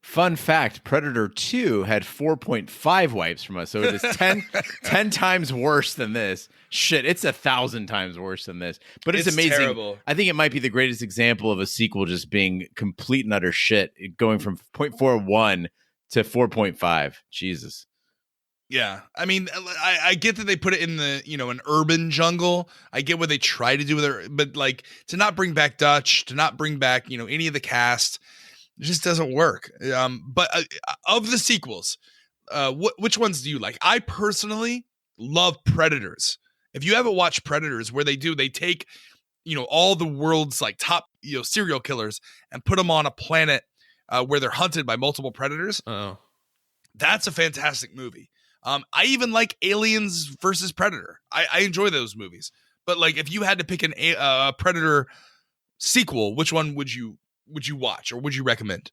Fun fact, Predator 2 had 4.5 wipes from us, so it is 10 times worse than this. Shit, it's 1,000 times worse than this. But it's amazing. Terrible. I think it might be the greatest example of a sequel just being complete and utter shit, going from 0.41 to 4.5. Jesus. Yeah. I mean, I get that they put it in the, an urban jungle. I get what they try to do with it, but like to not bring back Dutch, to not bring back, any of the cast, it just doesn't work. But of the sequels, which ones do you like? I personally love Predators. If you haven't watched Predators, where they take, all the world's like top, serial killers and put them on a planet where they're hunted by multiple predators. Oh, that's a fantastic movie. I even like Aliens versus Predator. I enjoy those movies. But like, if you had to pick a Predator sequel, which one would you watch or would you recommend?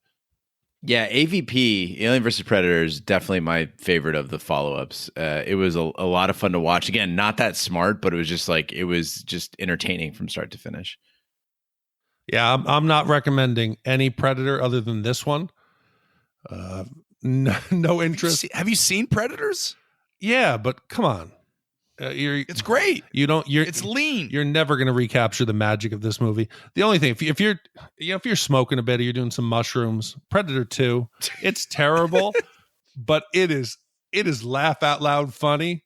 Yeah, AVP, Alien vs. Predator, is definitely my favorite of the follow-ups. It was a lot of fun to watch. Again, not that smart, but it was just entertaining from start to finish. Yeah, I'm not recommending any Predator other than this one. No interest. Have you seen Predators? Yeah, but come on. It's great. It's lean. You're never going to recapture the magic of this movie. The only thing, if you're smoking a bit or you're doing some mushrooms, Predator 2, it's terrible, but it is laugh out loud funny.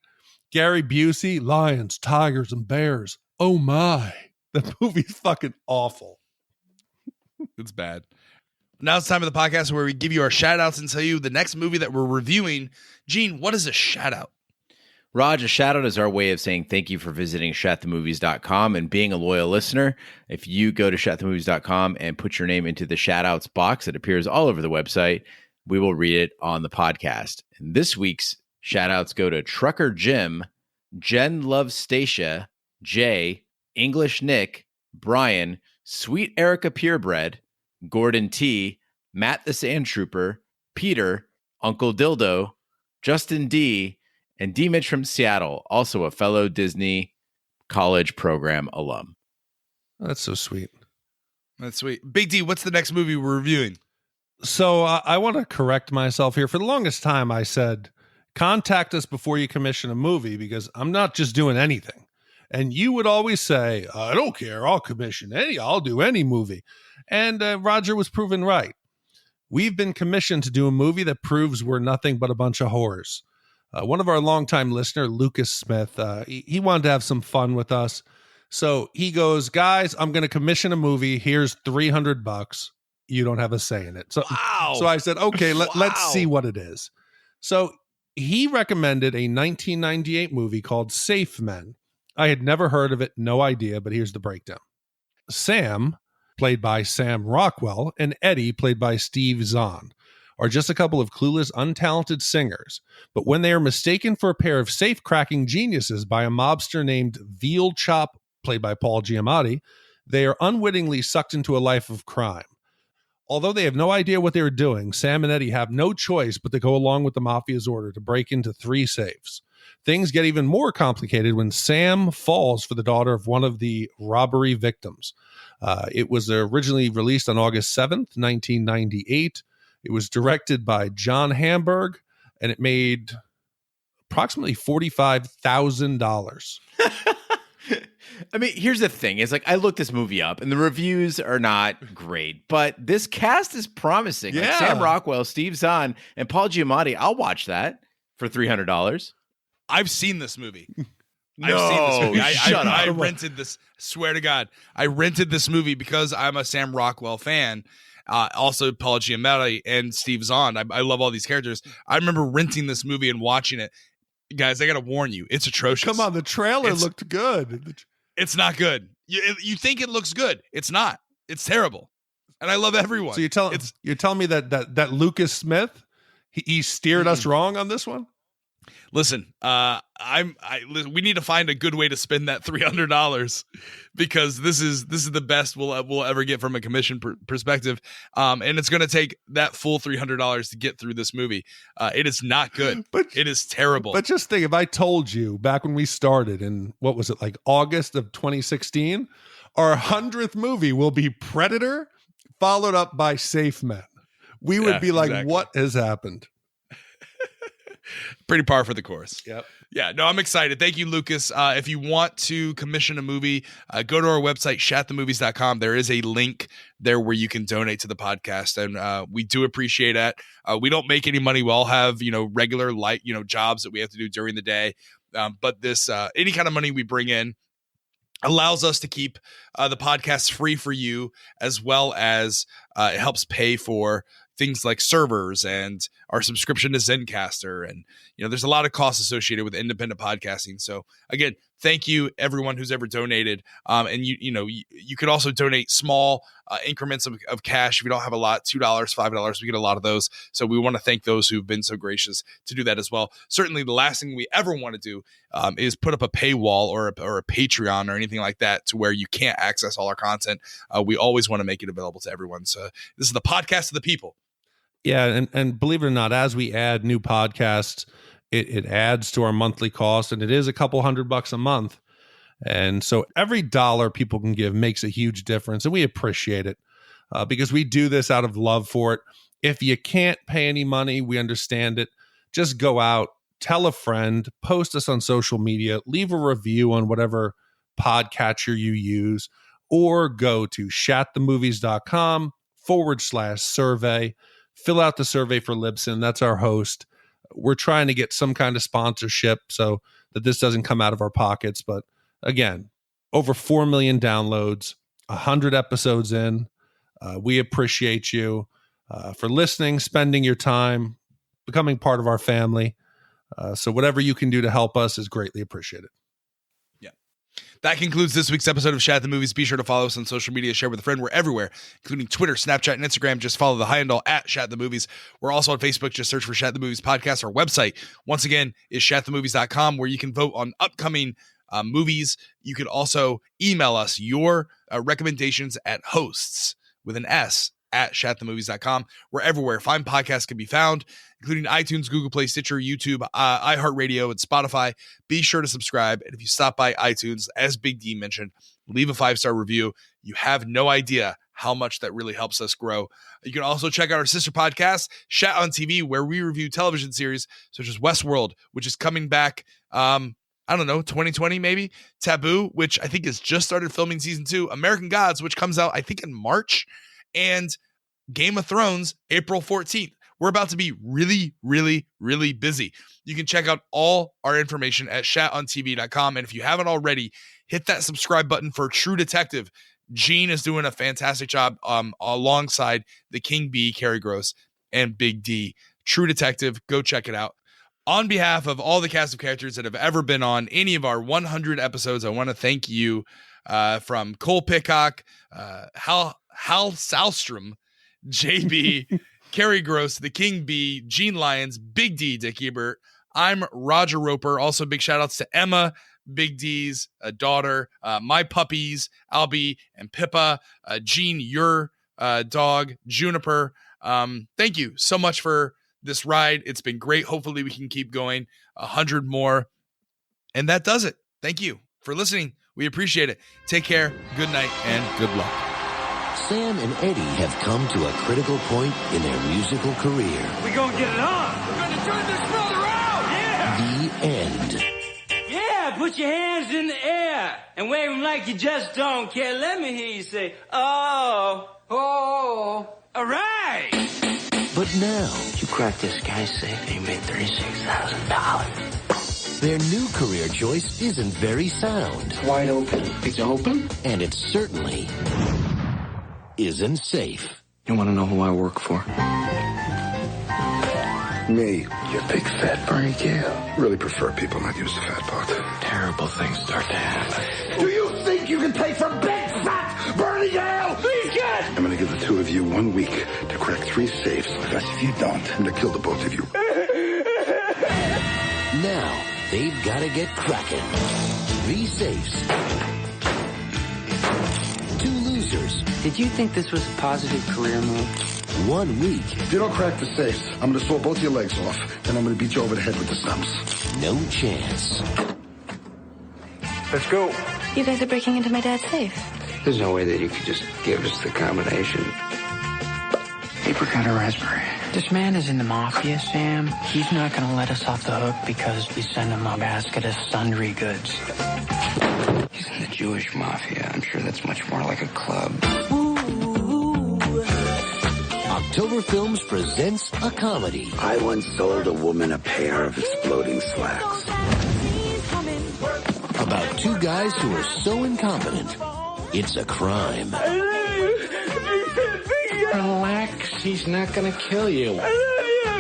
Gary Busey, lions, tigers, and bears. Oh my, the movie's fucking awful. It's bad. Now it's time of the podcast where we give you our shout outs and tell you the next movie that we're reviewing. Gene, what is a shout out? Raj, a shout out is our way of saying thank you for visiting shatthemovies.com and being a loyal listener. If you go to shatthemovies.com and put your name into the shout outs box that appears all over the website, we will read it on the podcast. And this week's shout outs go to Trucker Jim, Jen Loves Stacia, Jay, English Nick, Brian, Sweet Erica Purebred, Gordon T, Matt the Sand Trooper, Peter, Uncle Dildo, Justin D, and D. Mitch from Seattle, also a fellow Disney college program alum. That's so sweet. That's sweet. Big D, what's the next movie we're reviewing? So I want to correct myself here. For the longest time, I said, contact us before you commission a movie because I'm not just doing anything. And you would always say, I don't care. I'll do any movie. And Roger was proven right. We've been commissioned to do a movie that proves we're nothing but a bunch of whores. One of our longtime listener, Lucas Smith, he wanted to have some fun with us. So he goes, guys, I'm going to commission a movie. Here's $300. You don't have a say in it. So, Wow. So I said, okay, let's see what it is. So he recommended a 1998 movie called Safe Men. I had never heard of it, no idea, but here's the breakdown. Sam, played by Sam Rockwell, and Eddie, played by Steve Zahn, are just a couple of clueless, untalented singers. But when they are mistaken for a pair of safe-cracking geniuses by a mobster named Veal Chop, played by Paul Giamatti, they are unwittingly sucked into a life of crime. Although they have no idea what they are doing, Sam and Eddie have no choice but to go along with the mafia's order to break into 3 safes. Things get even more complicated when Sam falls for the daughter of one of the robbery victims. It was originally released on August 7th, 1998. It was directed by John Hamburg, and it made approximately $45,000. I mean, here's the thing. It's like I looked this movie up, and the reviews are not great, but this cast is promising. Like Yeah. Sam Rockwell, Steve Zahn, and Paul Giamatti. I'll watch that for $300. I've seen this movie. No, I've seen this movie. shut up. I rented this. Swear to God, I rented this movie because I'm a Sam Rockwell fan. Also, Paul Giamatti and Steve Zahn. I love all these characters. I remember renting this movie and watching it. Guys, I got to warn you, it's atrocious. Come on, the trailer looked good. It's not good. You think it looks good. It's not. It's terrible. And I love everyone. So you're telling me that Lucas Smith, he steered us wrong on this one? Listen, we need to find a good way to spend that $300 because this is the best we'll ever get from a commission perspective, and it's going to take that full $300 to get through this movie. It is not good. It is terrible. But just think, if I told you back when we started in what was it, like August of 2016, our 100th movie will be Predator, followed up by Safe Men. We would be like, exactly. What has happened? Pretty par for the course. Yep. Yeah, no, I'm excited. Thank you, Lucas. If you want to commission a movie, go to our website, shatthemovies.com. There is a link there where you can donate to the podcast, and we do appreciate it. We don't make any money. We all have, regular jobs that we have to do during the day. But this, any kind of money we bring in allows us to keep the podcast free for you, as well as it helps pay for things like servers and our subscription to Zencaster. And, there's a lot of costs associated with independent podcasting. So again, thank you everyone who's ever donated. And you could also donate small increments of cash. If you don't have a lot, $2, $5, we get a lot of those. So we want to thank those who've been so gracious to do that as well. Certainly the last thing we ever want to do is put up a paywall or a Patreon or anything like that to where you can't access all our content. We always want to make it available to everyone. So this is the podcast of the people. Yeah, and believe it or not, as we add new podcasts, it adds to our monthly cost, and it is a couple $100 a month. And so every dollar people can give makes a huge difference, and we appreciate it because we do this out of love for it. If you can't pay any money, we understand it. Just go out, tell a friend, post us on social media, leave a review on whatever podcatcher you use, or go to shatthemovies.com/survey. Fill out the survey for Libsyn. That's our host. We're trying to get some kind of sponsorship so that this doesn't come out of our pockets. But again, over 4 million downloads, 100 episodes in. We appreciate you for listening, spending your time, becoming part of our family. So whatever you can do to help us is greatly appreciated. That concludes this week's episode of Shat the Movies. Be sure to follow us on social media, share with a friend. We're everywhere, including Twitter, Snapchat, and Instagram. Just follow the handle at Shat the Movies. We're also on Facebook. Just search for Shat the Movies Podcast. Our website, once again, is shatthemovies.com, where you can vote on upcoming movies. You can also email us your recommendations at hosts with an S at shatthemovies.com. We're everywhere. Fine podcasts can be found, including iTunes, Google Play, Stitcher, YouTube, iHeartRadio, and Spotify. Be sure to subscribe. And if you stop by iTunes, as Big D mentioned, leave a 5-star review. You have no idea how much that really helps us grow. You can also check out our sister podcast, Shat on TV, where we review television series such as Westworld, which is coming back, 2020 maybe. Taboo, which I think has just started filming season 2. American Gods, which comes out, I think, in March. And Game of Thrones, April 14th. We're about to be really, really, really busy. You can check out all our information at shatontv.com. And if you haven't already, hit that subscribe button for True Detective. Gene is doing a fantastic job alongside the King Bee, Carrie Gross, and Big D. True Detective, go check it out. On behalf of all the cast of characters that have ever been on any of our 100 episodes, I want to thank you from Cole Pickock, Hal Salstrom, JB, Carrie Gross, the King Bee, Gene Lyons, Big D, Dick Ebert. I'm Roger Roper. Also, big shout outs to Emma, Big D's daughter, my puppies, Albie and Pippa, Gene, your dog, Juniper. Thank you so much for this ride. It's been great. Hopefully we can keep going 100 more. And that does it. Thank you for listening. We appreciate it. Take care. Good night and good luck. Sam and Eddie have come to a critical point in their musical career. We gonna get it on. We're gonna turn this brother out. Yeah. The end. Yeah, put your hands in the air and wave them like you just don't care. Let me hear you say, oh, all right. But now, You cracked this guy's safe and you made $36,000. their new career choice isn't very sound. Wide open. It's open? And it certainly isn't safe. You want to know who I work for? Me. You big fat Bernie Gale. Really prefer people not use the fat part. Terrible things start to happen. Do you think you can take from big fat Bernie Gale? Please, God. I'm gonna give the two of you 1 week to crack 3 safes. Because if you don't, I'm gonna kill the both of you. Now, they've got to get cracking. 3 safes. 2 losers. Did you think this was a positive career move? 1 week. If you don't crack the safes, I'm gonna saw both your legs off, and I'm gonna beat you over the head with the stumps. No chance. Let's go. You guys are breaking into my dad's safe. There's no way that you could just give us the combination. Apricot or raspberry? This man is in the mafia, Sam. He's not going to let us off the hook because we send him a basket of sundry goods. He's in the Jewish mafia. I'm sure that's much more like a club. October Films presents a comedy. I once sold a woman a pair of exploding slacks. About 2 guys who are so incompetent, it's a crime. Relax, he's not gonna kill you.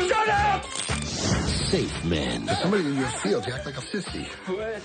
Shut up! Safe men. There's somebody in your field. You act like a sissy. What?